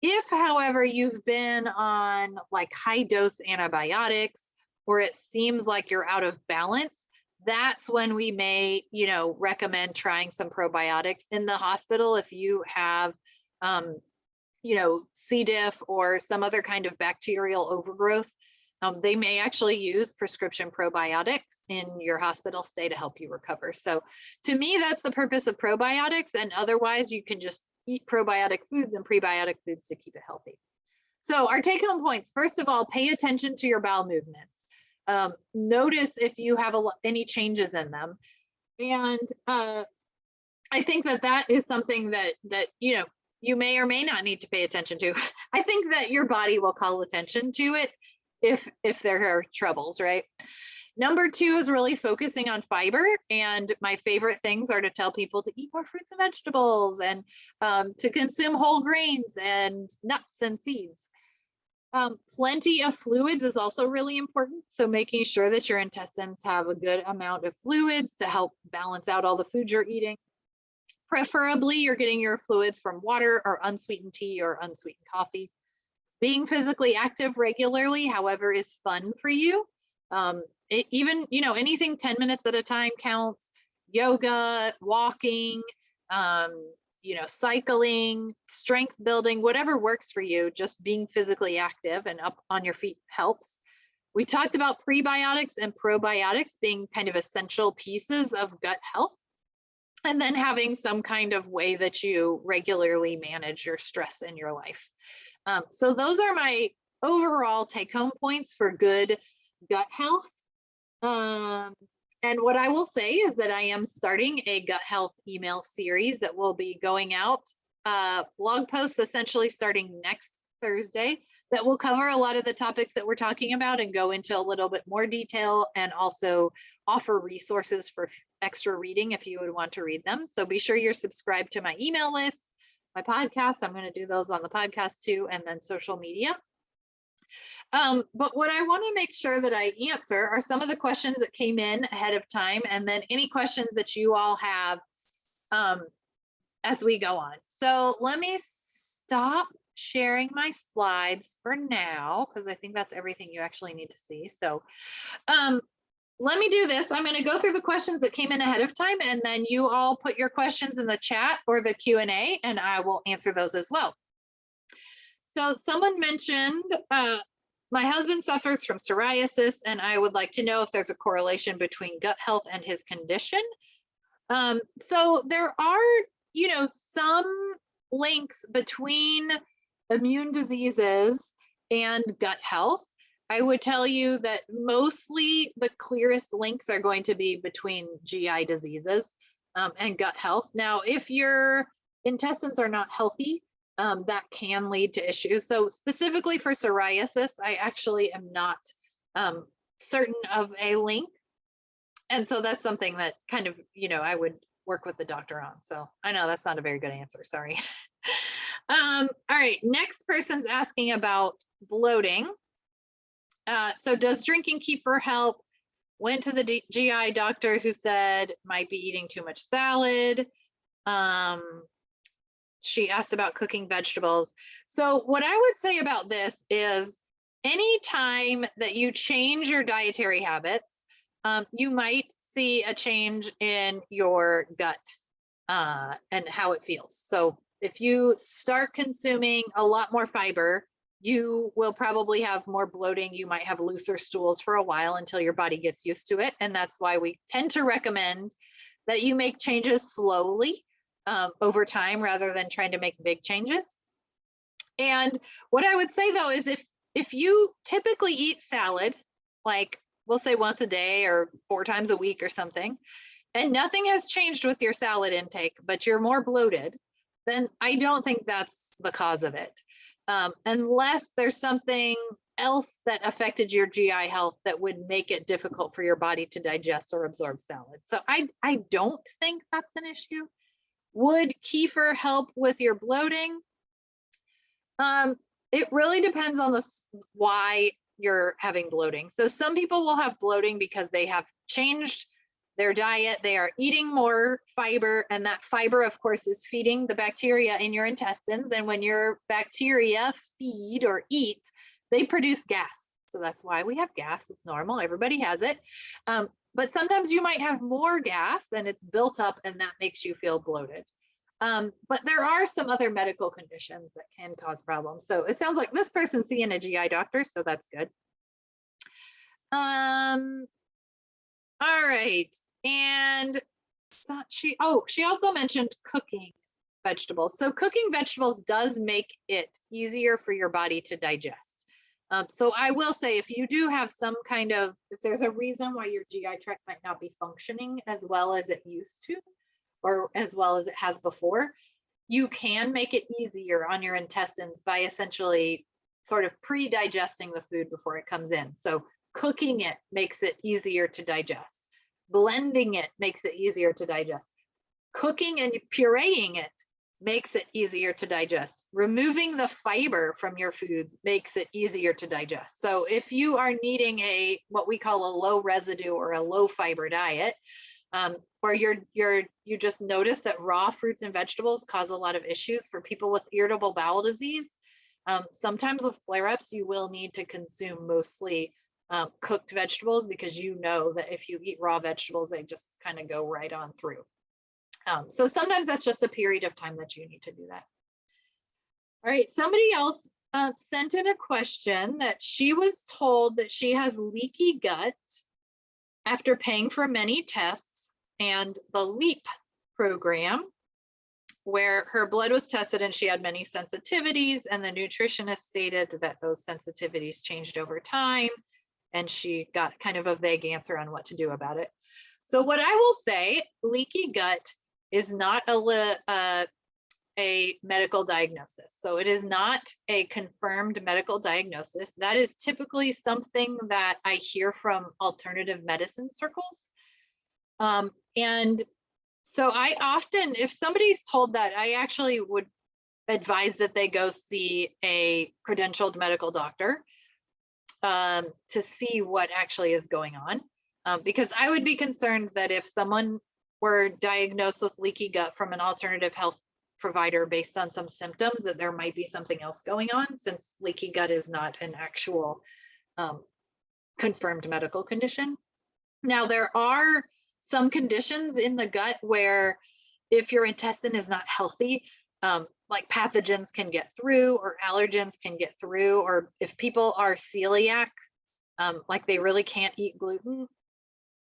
If, however, you've been on like high dose antibiotics, or it seems like you're out of balance, that's when we may, recommend trying some probiotics in the hospital. If you have, C. diff or some other kind of bacterial overgrowth, they may actually use prescription probiotics in your hospital stay to help you recover. So to me, that's the purpose of probiotics. And otherwise, you can just eat probiotic foods and prebiotic foods to keep it healthy. So our take home points, first of all, pay attention to your bowel movements. Notice if you have any changes in them. And I think that is something that you may or may not need to pay attention to. I think that your body will call attention to it if there are troubles, right? Number 2 is really focusing on fiber. And my favorite things are to tell people to eat more fruits and vegetables and to consume whole grains and nuts and seeds. Plenty of fluids is also really important. So making sure that your intestines have a good amount of fluids to help balance out all the food you're eating. Preferably, you're getting your fluids from water or unsweetened tea or unsweetened coffee. Being physically active regularly, however, is fun for you. Even, anything 10 minutes at a time counts. Yoga, walking, cycling, strength building, whatever works for you, just being physically active and up on your feet helps. We talked about prebiotics and probiotics being kind of essential pieces of gut health. And then having some kind of way that you regularly manage your stress in your life. So those are my overall take-home points for good gut health. And what I will say is that I am starting a gut health email series that will be going out, blog posts essentially starting next Thursday, that will cover a lot of the topics that we're talking about and go into a little bit more detail, and also offer resources for extra reading if you would want to read them. So be sure you're subscribed to my email list, my podcast. I'm going to do those on the podcast too, and then social media. But what I want to make sure that I answer are some of the questions that came in ahead of time, and then any questions that you all have as we go on. So let me stop sharing my slides for now, because I think that's everything you actually need to see. So let me do this. I'm going to go through the questions that came in ahead of time, and then you all put your questions in the chat or the Q&A, and I will answer those as well. So someone mentioned, my husband suffers from psoriasis, and I would like to know if there's a correlation between gut health and his condition. So there are, some links between immune diseases and gut health. I would tell you that mostly the clearest links are going to be between GI diseases and gut health. Now, if your intestines are not healthy, that can lead to issues. So specifically for psoriasis, I actually am not certain of a link. And so that's something that kind of, I would work with the doctor on. So I know that's not a very good answer, sorry. All right, next person's asking about bloating. So does drinking Kefir help? Went to the GI doctor who said might be eating too much salad. She asked about cooking vegetables. So what I would say about this is anytime that you change your dietary habits, you might see a change in your gut and how it feels. So if you start consuming a lot more fiber, you will probably have more bloating. You might have looser stools for a while until your body gets used to it. And that's why we tend to recommend that you make changes slowly over time rather than trying to make big changes. And what I would say though is if you typically eat salad, like we'll say once a day or 4 times a week or something, and nothing has changed with your salad intake, but you're more bloated, then I don't think that's the cause of it. Unless there's something else that affected your GI health that would make it difficult for your body to digest or absorb salad. So I don't think that's an issue. Would kefir help with your bloating? It really depends on why you're having bloating. So some people will have bloating because they have changed their diet. They are eating more fiber, and that fiber, of course, is feeding the bacteria in your intestines. And when your bacteria feed or eat, they produce gas. So that's why we have gas. It's normal. Everybody has it. But sometimes you might have more gas and it's built up, and that makes you feel bloated. But there are some other medical conditions that can cause problems. So it sounds like this person's seeing a GI doctor, so that's good. All right. And so she also mentioned cooking vegetables. So cooking vegetables does make it easier for your body to digest. So I will say, if you do have if there's a reason why your GI tract might not be functioning as well as it used to, or as well as it has before, you can make it easier on your intestines by essentially sort of pre-digesting the food before it comes in. So cooking it makes it easier to digest. Blending it makes it easier to digest. Cooking and pureeing it makes it easier to digest. Removing the fiber from your foods makes it easier to digest. So if you are needing what we call a low residue or a low fiber diet, or you just notice that raw fruits and vegetables cause a lot of issues for people with irritable bowel disease, sometimes with flare-ups, you will need to consume mostly cooked vegetables, because you know that if you eat raw vegetables, they just kind of go right on through. So sometimes that's just a period of time that you need to do that. All right, somebody else sent in a question that she was told that she has leaky gut after paying for many tests and the LEAP program, where her blood was tested and she had many sensitivities, and the nutritionist stated that those sensitivities changed over time, and she got kind of a vague answer on what to do about it. So what I will say, leaky gut is not a medical diagnosis. So it is not a confirmed medical diagnosis. That is typically something that I hear from alternative medicine circles. And so I often, if somebody's told that, I actually would advise that they go see a credentialed medical doctor to see what actually is going on. Because I would be concerned that if someone were diagnosed with leaky gut from an alternative health provider based on some symptoms, that there might be something else going on, since leaky gut is not an actual confirmed medical condition. Now, there are some conditions in the gut where if your intestine is not healthy, like pathogens can get through, or allergens can get through, or if people are celiac, like they really can't eat gluten,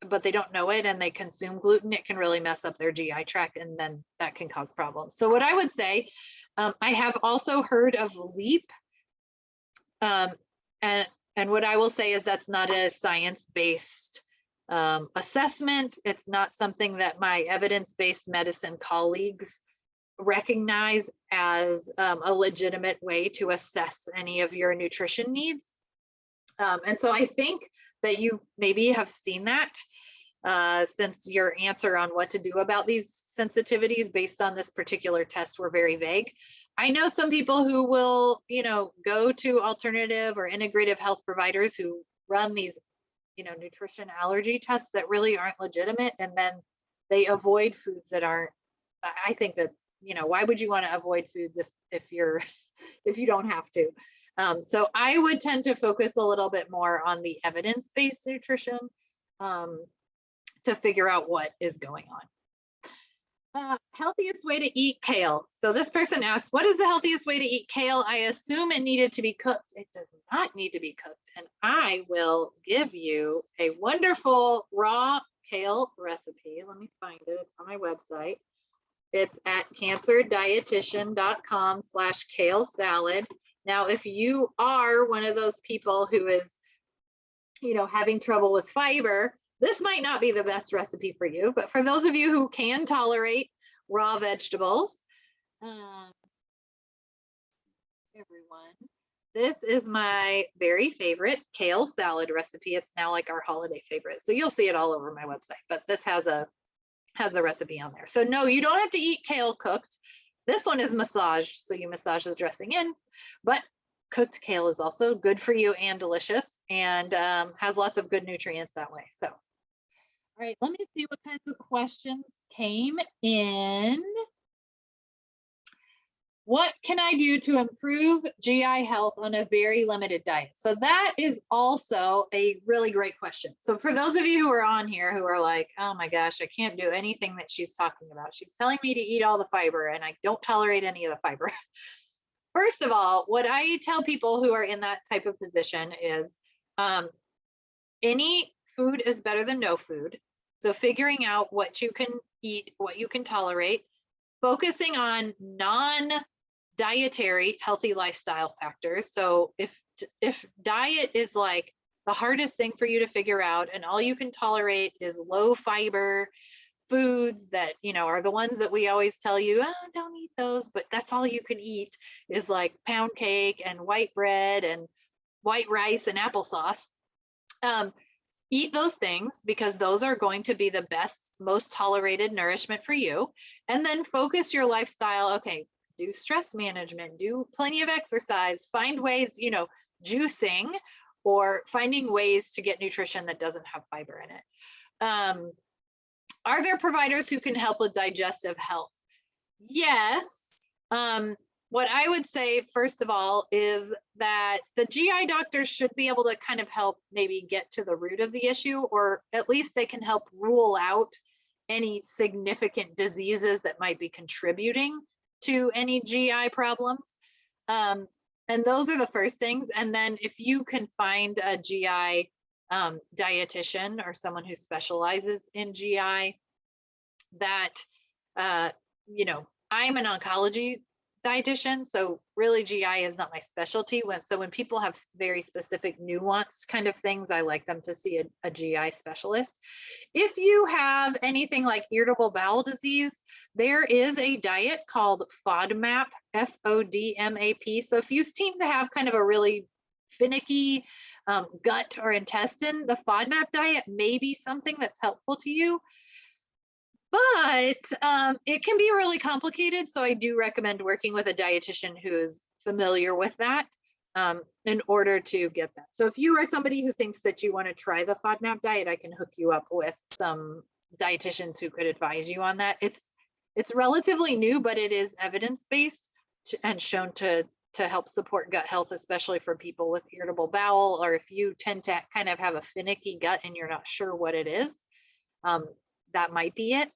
but they don't know it and they consume gluten, it can really mess up their GI tract, and then that can cause problems. So what I would say, I have also heard of LEAP, and what I will say is that's not a science-based assessment. It's not something that my evidence-based medicine colleagues recognize as a legitimate way to assess any of your nutrition needs. And so I think that you maybe have seen that since your answer on what to do about these sensitivities based on this particular test were very vague. I know some people who will, go to alternative or integrative health providers who run these, nutrition allergy tests that really aren't legitimate, and then they avoid foods that aren't. I think that, why would you want to avoid foods if you don't have to? So I would tend to focus a little bit more on the evidence-based nutrition to figure out what is going on. Healthiest way to eat kale. So this person asked, what is the healthiest way to eat kale? I assume it needed to be cooked. It does not need to be cooked. And I will give you a wonderful raw kale recipe. Let me find it. It's on my website. It's at cancerdietitian.com/kale salad. Now, if you are one of those people who is, having trouble with fiber, this might not be the best recipe for you, but for those of you who can tolerate raw vegetables, everyone, This is my very favorite kale salad recipe. It's now like our holiday favorite. So you'll see it all over my website, but this has a recipe on there. So no, you don't have to eat kale cooked. This one is massaged, so you massage the dressing in, but cooked kale is also good for you and delicious, and has lots of good nutrients that way. So, all right, let me see what kinds of questions came in. What can I do to improve GI health on a very limited diet? So that is also a really great question. So for those of you who are on here who are like, oh my gosh, I can't do anything that she's talking about. She's telling me to eat all the fiber and I don't tolerate any of the fiber. First of all, what I tell people who are in that type of position is any food is better than no food. So figuring out what you can eat, what you can tolerate, focusing on non-dietary healthy lifestyle factors. So if diet is like the hardest thing for you to figure out and all you can tolerate is low fiber foods that, you know, are the ones that we always tell you, oh, don't eat those, but that's all you can eat is like pound cake and white bread and white rice and applesauce. Eat those things because those are going to be the best, most tolerated nourishment for you. And then focus your lifestyle. Okay, do stress management, do plenty of exercise, find ways, you know, juicing or finding ways to get nutrition that doesn't have fiber in it. Are there providers who can help with digestive health? Yes. What I would say, first of all, is that the GI doctors should be able to kind of help maybe get to the root of the issue, or at least they can help rule out any significant diseases that might be contributing to any GI problems. And those are the first things. And then if you can find a GI dietitian or someone who specializes in GI, that, you know, I'm an oncology dietitian, so really GI is not my specialty. So when people have very specific nuanced kind of things, I like them to see a GI specialist. If you have anything like irritable bowel disease, there is a diet called FODMAP, FODMAP. So if you seem to have kind of a really finicky gut or intestine, the FODMAP diet may be something that's helpful to you. But it can be really complicated. So I do recommend working with a dietitian who is familiar with that in order to get that. So if you are somebody who thinks that you want to try the FODMAP diet, I can hook you up with some dietitians who could advise you on that. It's relatively new, but it is evidence-based and shown to help support gut health, especially for people with irritable bowel, or if you tend to kind of have a finicky gut and you're not sure what it is, that might be it.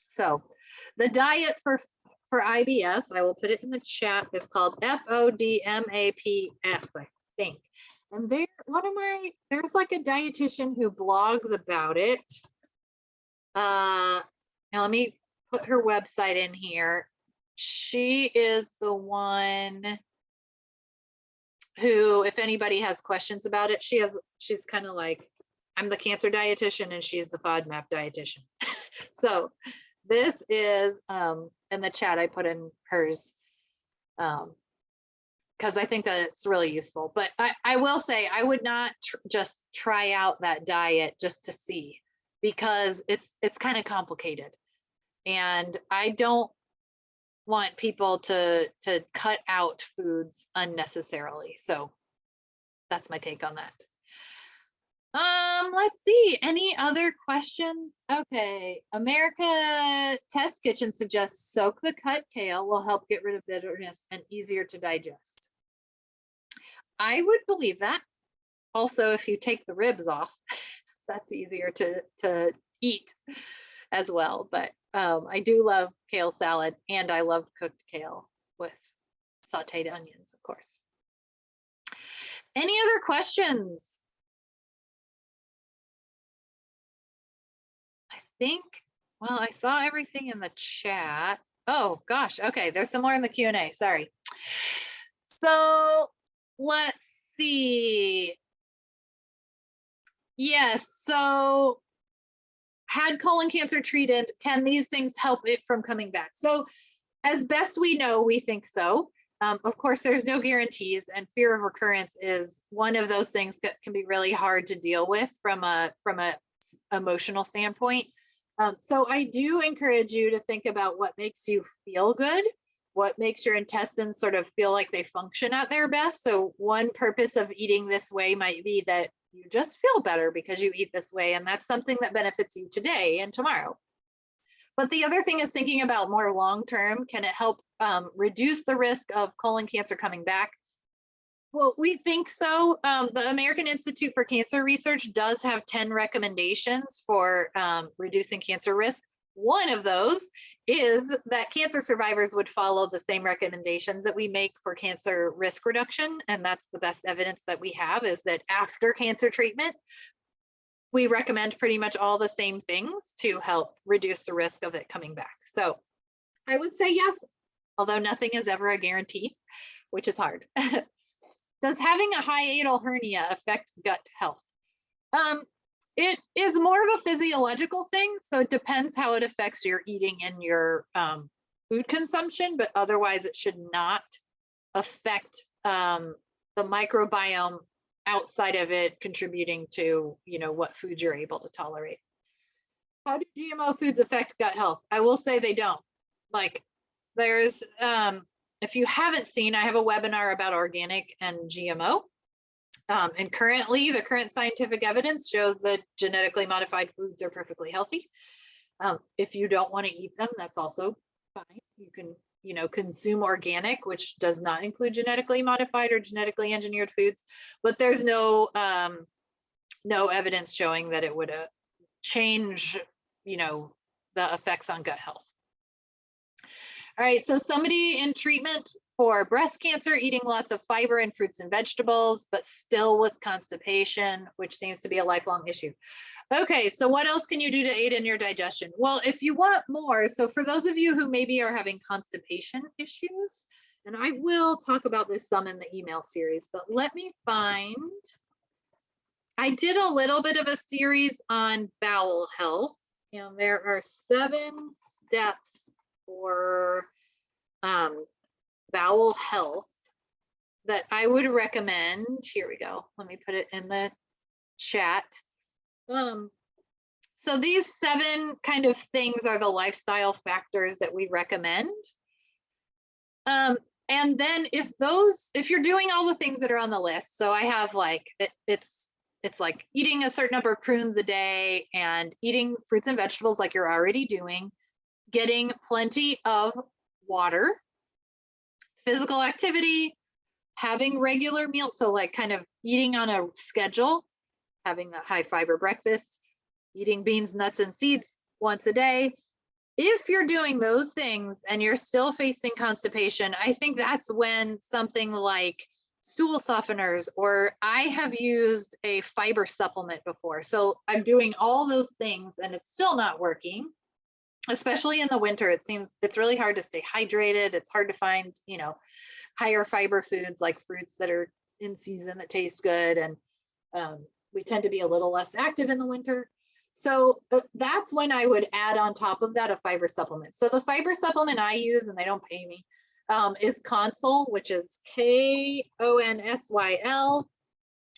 So the diet for IBS, I will put it in the chat, is called FODMAPS, I think. And there's like a dietitian who blogs about it. Now let me put her website in here. She is the one who, if anybody has questions about it, she's kind of like, I'm the cancer dietitian and she's the FODMAP dietitian. So this is in the chat, I put in hers because I think that it's really useful. But I will say I would not just try out that diet just to see, because it's kind of complicated. And I don't want people to cut out foods unnecessarily. So that's my take on that. Let's see, any other questions? Okay, America Test Kitchen suggests soak the cut kale will help get rid of bitterness and easier to digest. I would believe that. Also, if you take the ribs off, that's easier to eat as well. But I do love kale salad, and I love cooked kale with sauteed onions, of course. Any other questions? Well, I saw everything in the chat. Oh gosh, okay, there's some more in the Q&A, sorry. So let's see. Yes, so had colon cancer treated, can these things help it from coming back? So as best we know, we think so. Of course, there's no guarantees, and fear of recurrence is one of those things that can be really hard to deal with from a emotional standpoint. So I do encourage you to think about what makes you feel good, what makes your intestines sort of feel like they function at their best. So one purpose of eating this way might be that you just feel better because you eat this way, and that's something that benefits you today and tomorrow. But the other thing is thinking about more long-term. Can it help reduce the risk of colon cancer coming back? Well, we think so. The American Institute for Cancer Research does have 10 recommendations for reducing cancer risk. One of those is that cancer survivors would follow the same recommendations that we make for cancer risk reduction. And that's the best evidence that we have, is that after cancer treatment, we recommend pretty much all the same things to help reduce the risk of it coming back. So I would say yes, although nothing is ever a guarantee, which is hard. Does having a hiatal hernia affect gut health? It is more of a physiological thing, so it depends how it affects your eating and your food consumption, but otherwise it should not affect the microbiome outside of it contributing to, what foods you're able to tolerate. How do GMO foods affect gut health? I will say they don't. Like, there's if you haven't seen, I have a webinar about organic and GMO. And currently, the current scientific evidence shows that genetically modified foods are perfectly healthy. If you don't want to eat them, that's also fine. You can, consume organic, which does not include genetically modified or genetically engineered foods. But there's no evidence showing that it would change, the effects on gut health. All right, so somebody in treatment for breast cancer eating lots of fiber and fruits and vegetables, but still with constipation, which seems to be a lifelong issue. Okay, so what else can you do to aid in your digestion? Well, if you want more, so for those of you who maybe are having constipation issues, and I will talk about this some in the email series, but let me find, I did a little bit of a series on bowel health, and there are 7 steps for bowel health that I would recommend. Here we go. Let me put it in the chat. So these 7 kind of things are the lifestyle factors that we recommend. And then if you're doing all the things that are on the list, so I have like, it's like eating a certain number of prunes a day and eating fruits and vegetables like you're already doing, getting plenty of water, physical activity, having regular meals, so like kind of eating on a schedule, having that high fiber breakfast, eating beans, nuts, and seeds once a day. If you're doing those things and you're still facing constipation, I think that's when something like stool softeners, or I have used a fiber supplement before. So I'm doing all those things and it's still not working. Especially in the winter, it's really hard to stay hydrated. It's hard to find, higher fiber foods like fruits that are in season that taste good. And we tend to be a little less active in the winter. So that's when I would add on top of that a fiber supplement. So the fiber supplement I use, and they don't pay me, is Consul, which is Konsyl.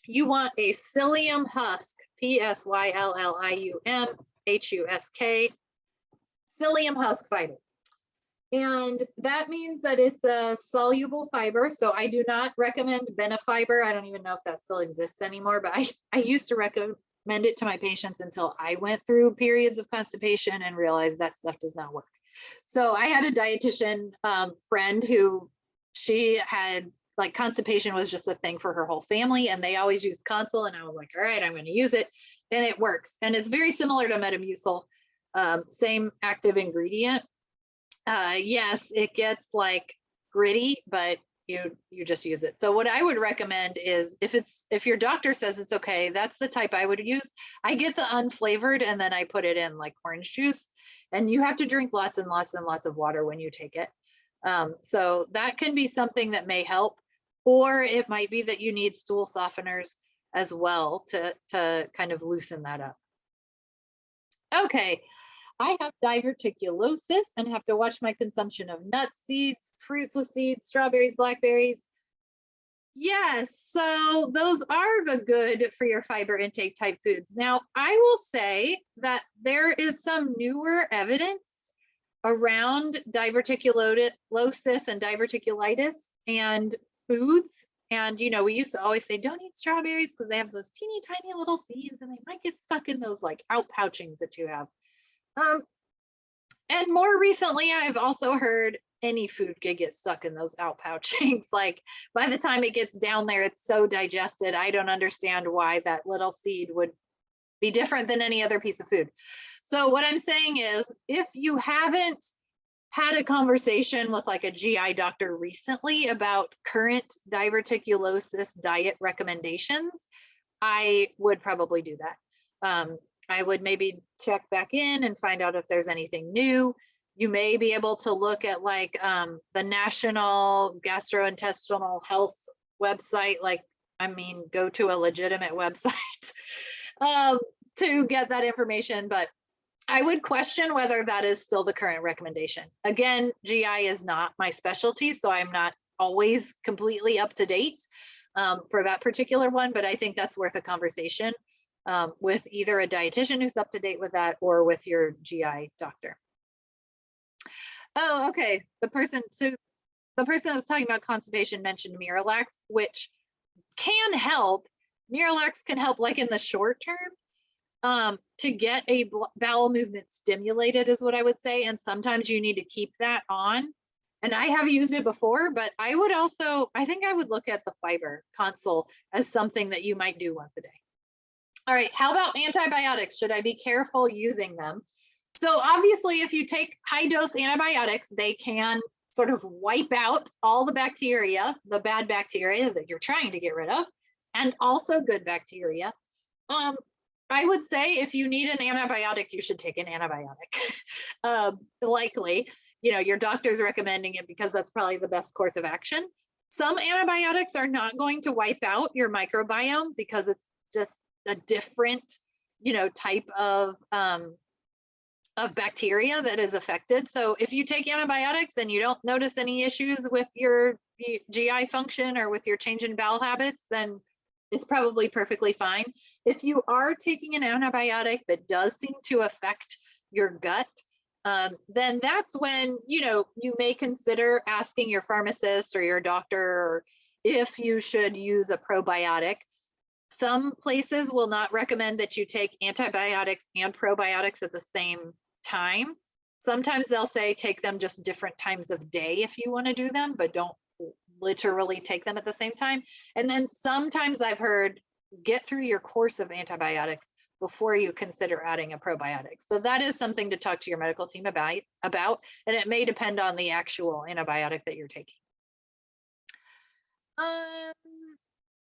You want a psyllium husk, Psyllium husk, psyllium husk fiber. And that means that it's a soluble fiber. So I do not recommend Benefiber. I don't even know if that still exists anymore, but I used to recommend it to my patients until I went through periods of constipation and realized that stuff does not work. So I had a dietitian friend who, she had, like, constipation was just a thing for her whole family, and they always used Consul, and I was like, all right, I'm going to use it, and it works. And it's very similar to Metamucil, same active ingredient. Yes, it gets like gritty, but you just use it. So what I would recommend is, if your doctor says it's okay, that's the type I would use. I get the unflavored, and then I put it in like orange juice, and you have to drink lots and lots and lots of water when you take it. So that can be something that may help, or it might be that you need stool softeners as well to kind of loosen that up. Okay. I have diverticulosis and have to watch my consumption of nuts, seeds, fruits with seeds, strawberries, blackberries. Yes, so those are the good for your fiber intake type foods. Now, I will say that there is some newer evidence around diverticulosis and diverticulitis and foods. And, you know, we used to always say, don't eat strawberries because they have those teeny tiny little seeds and they might get stuck in those like outpouchings that you have. And more recently, I've also heard any food could get stuck in those outpouchings. Like by the time it gets down there, it's so digested. I don't understand why that little seed would be different than any other piece of food. So what I'm saying is, if you haven't had a conversation with like a GI doctor recently about current diverticulosis diet recommendations, I would probably do that. I would maybe check back in and find out if there's anything new. You may be able to look at like the National Gastrointestinal Health website, like, I mean, go to a legitimate website to get that information, but I would question whether that is still the current recommendation. Again, GI is not my specialty, so I'm not always completely up to date for that particular one, but I think that's worth a conversation with either a dietitian who's up to date with that or with your GI doctor. Oh, okay. The person that was talking about constipation mentioned Miralax, which can help. Miralax can help like in the short term to get a bowel movement stimulated is what I would say. And sometimes you need to keep that on. And I have used it before, but I would also, I think I would look at the Fibre console as something that you might do once a day. All right, how about antibiotics? Should I be careful using them? So obviously, if you take high dose antibiotics, they can sort of wipe out all the bacteria, the bad bacteria that you're trying to get rid of, and also good bacteria. I would say if you need an antibiotic, you should take an antibiotic. Likely, you know, your doctor's recommending it because that's probably the best course of action. Some antibiotics are not going to wipe out your microbiome because it's just a different, you know, type of bacteria that is affected. So if you take antibiotics and you don't notice any issues with your GI function or with your change in bowel habits, then it's probably perfectly fine. If you are taking an antibiotic that does seem to affect your gut, then that's when, you know, you may consider asking your pharmacist or your doctor if you should use a probiotic. Some places will not recommend that you take antibiotics and probiotics at the same time. Sometimes they'll say take them just different times of day if you want to do them, but don't literally take them at the same time. And then sometimes I've heard get through your course of antibiotics before you consider adding a probiotic. So that is something to talk to your medical team about, and it may depend on the actual antibiotic that you're taking.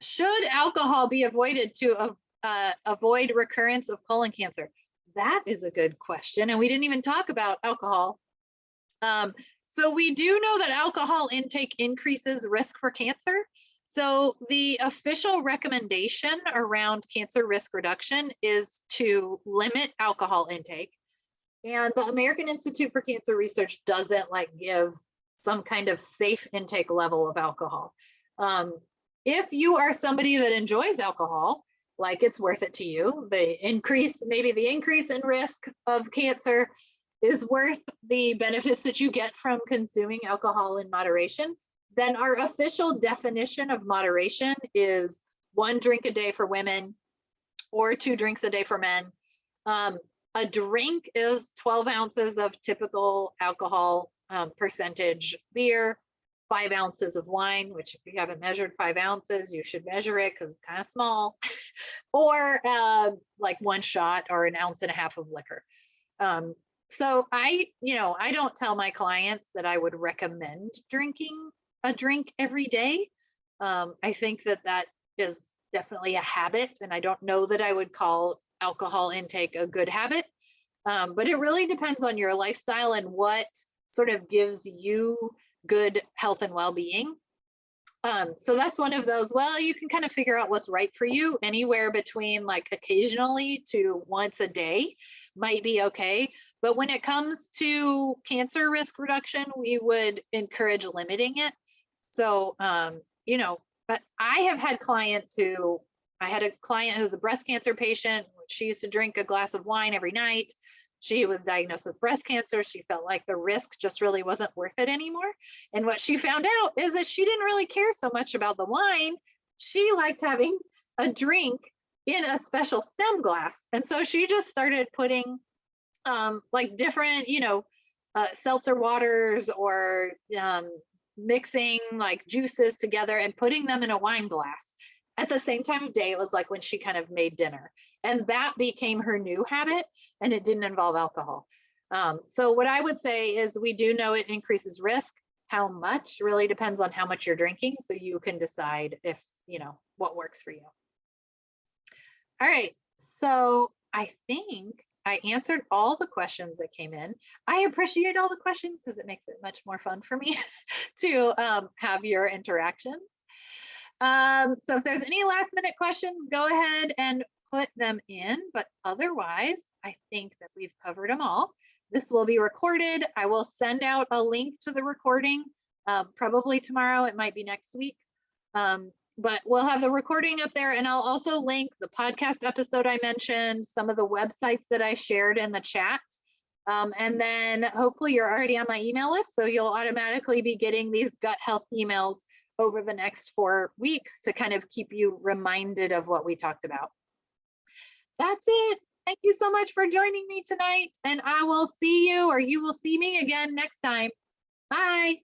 Should alcohol be avoided to avoid recurrence of colon cancer? That is a good question. And we didn't even talk about alcohol. So we do know that alcohol intake increases risk for cancer. So the official recommendation around cancer risk reduction is to limit alcohol intake. And the American Institute for Cancer Research doesn't like give some kind of safe intake level of alcohol. If you are somebody that enjoys alcohol, like it's worth it to you, maybe the increase in risk of cancer is worth the benefits that you get from consuming alcohol in moderation, then our official definition of moderation is 1 drink a day for women or 2 drinks a day for men. A drink is 12 ounces of typical alcohol percentage beer, 5 ounces of wine, which if you haven't measured 5 ounces, you should measure it because it's kind of small, or like 1 shot or 1.5 ounces of liquor. So I don't tell my clients that I would recommend drinking a drink every day. I think that is definitely a habit, and I don't know that I would call alcohol intake a good habit, but it really depends on your lifestyle and what sort of gives you good health and well-being. So that's one of those, well, you can kind of figure out what's right for you. Anywhere between like occasionally to once a day might be okay. But when it comes to cancer risk reduction, we would encourage limiting it. So, you know, but I have had clients who, I had a client who's a breast cancer patient. She used to drink a glass of wine every night. She was diagnosed with breast cancer. She felt like the risk just really wasn't worth it anymore. And what she found out is that she didn't really care so much about the wine. She liked having a drink in a special stem glass. And so she just started putting like different, you know, seltzer waters or mixing like juices together and putting them in a wine glass at the same time of day. It was like when she kind of made dinner, and that became her new habit, and it didn't involve alcohol. So what I would say is we do know it increases risk. How much really depends on how much you're drinking, so you can decide if, you know, what works for you. All right, so I think I answered all the questions that came in. I appreciate all the questions because it makes it much more fun for me to have your interactions. So if there's any last minute questions, go ahead and put them in, but otherwise, I think that we've covered them all. This will be recorded. I will send out a link to the recording, probably tomorrow. It might be next week. But we'll have the recording up there, and I'll also link the podcast episode I mentioned, some of the websites that I shared in the chat. And then hopefully you're already on my email list, so you'll automatically be getting these gut health emails over the next 4 weeks to kind of keep you reminded of what we talked about. That's it. Thank you so much for joining me tonight, and I will see you, or you will see me again next time. Bye.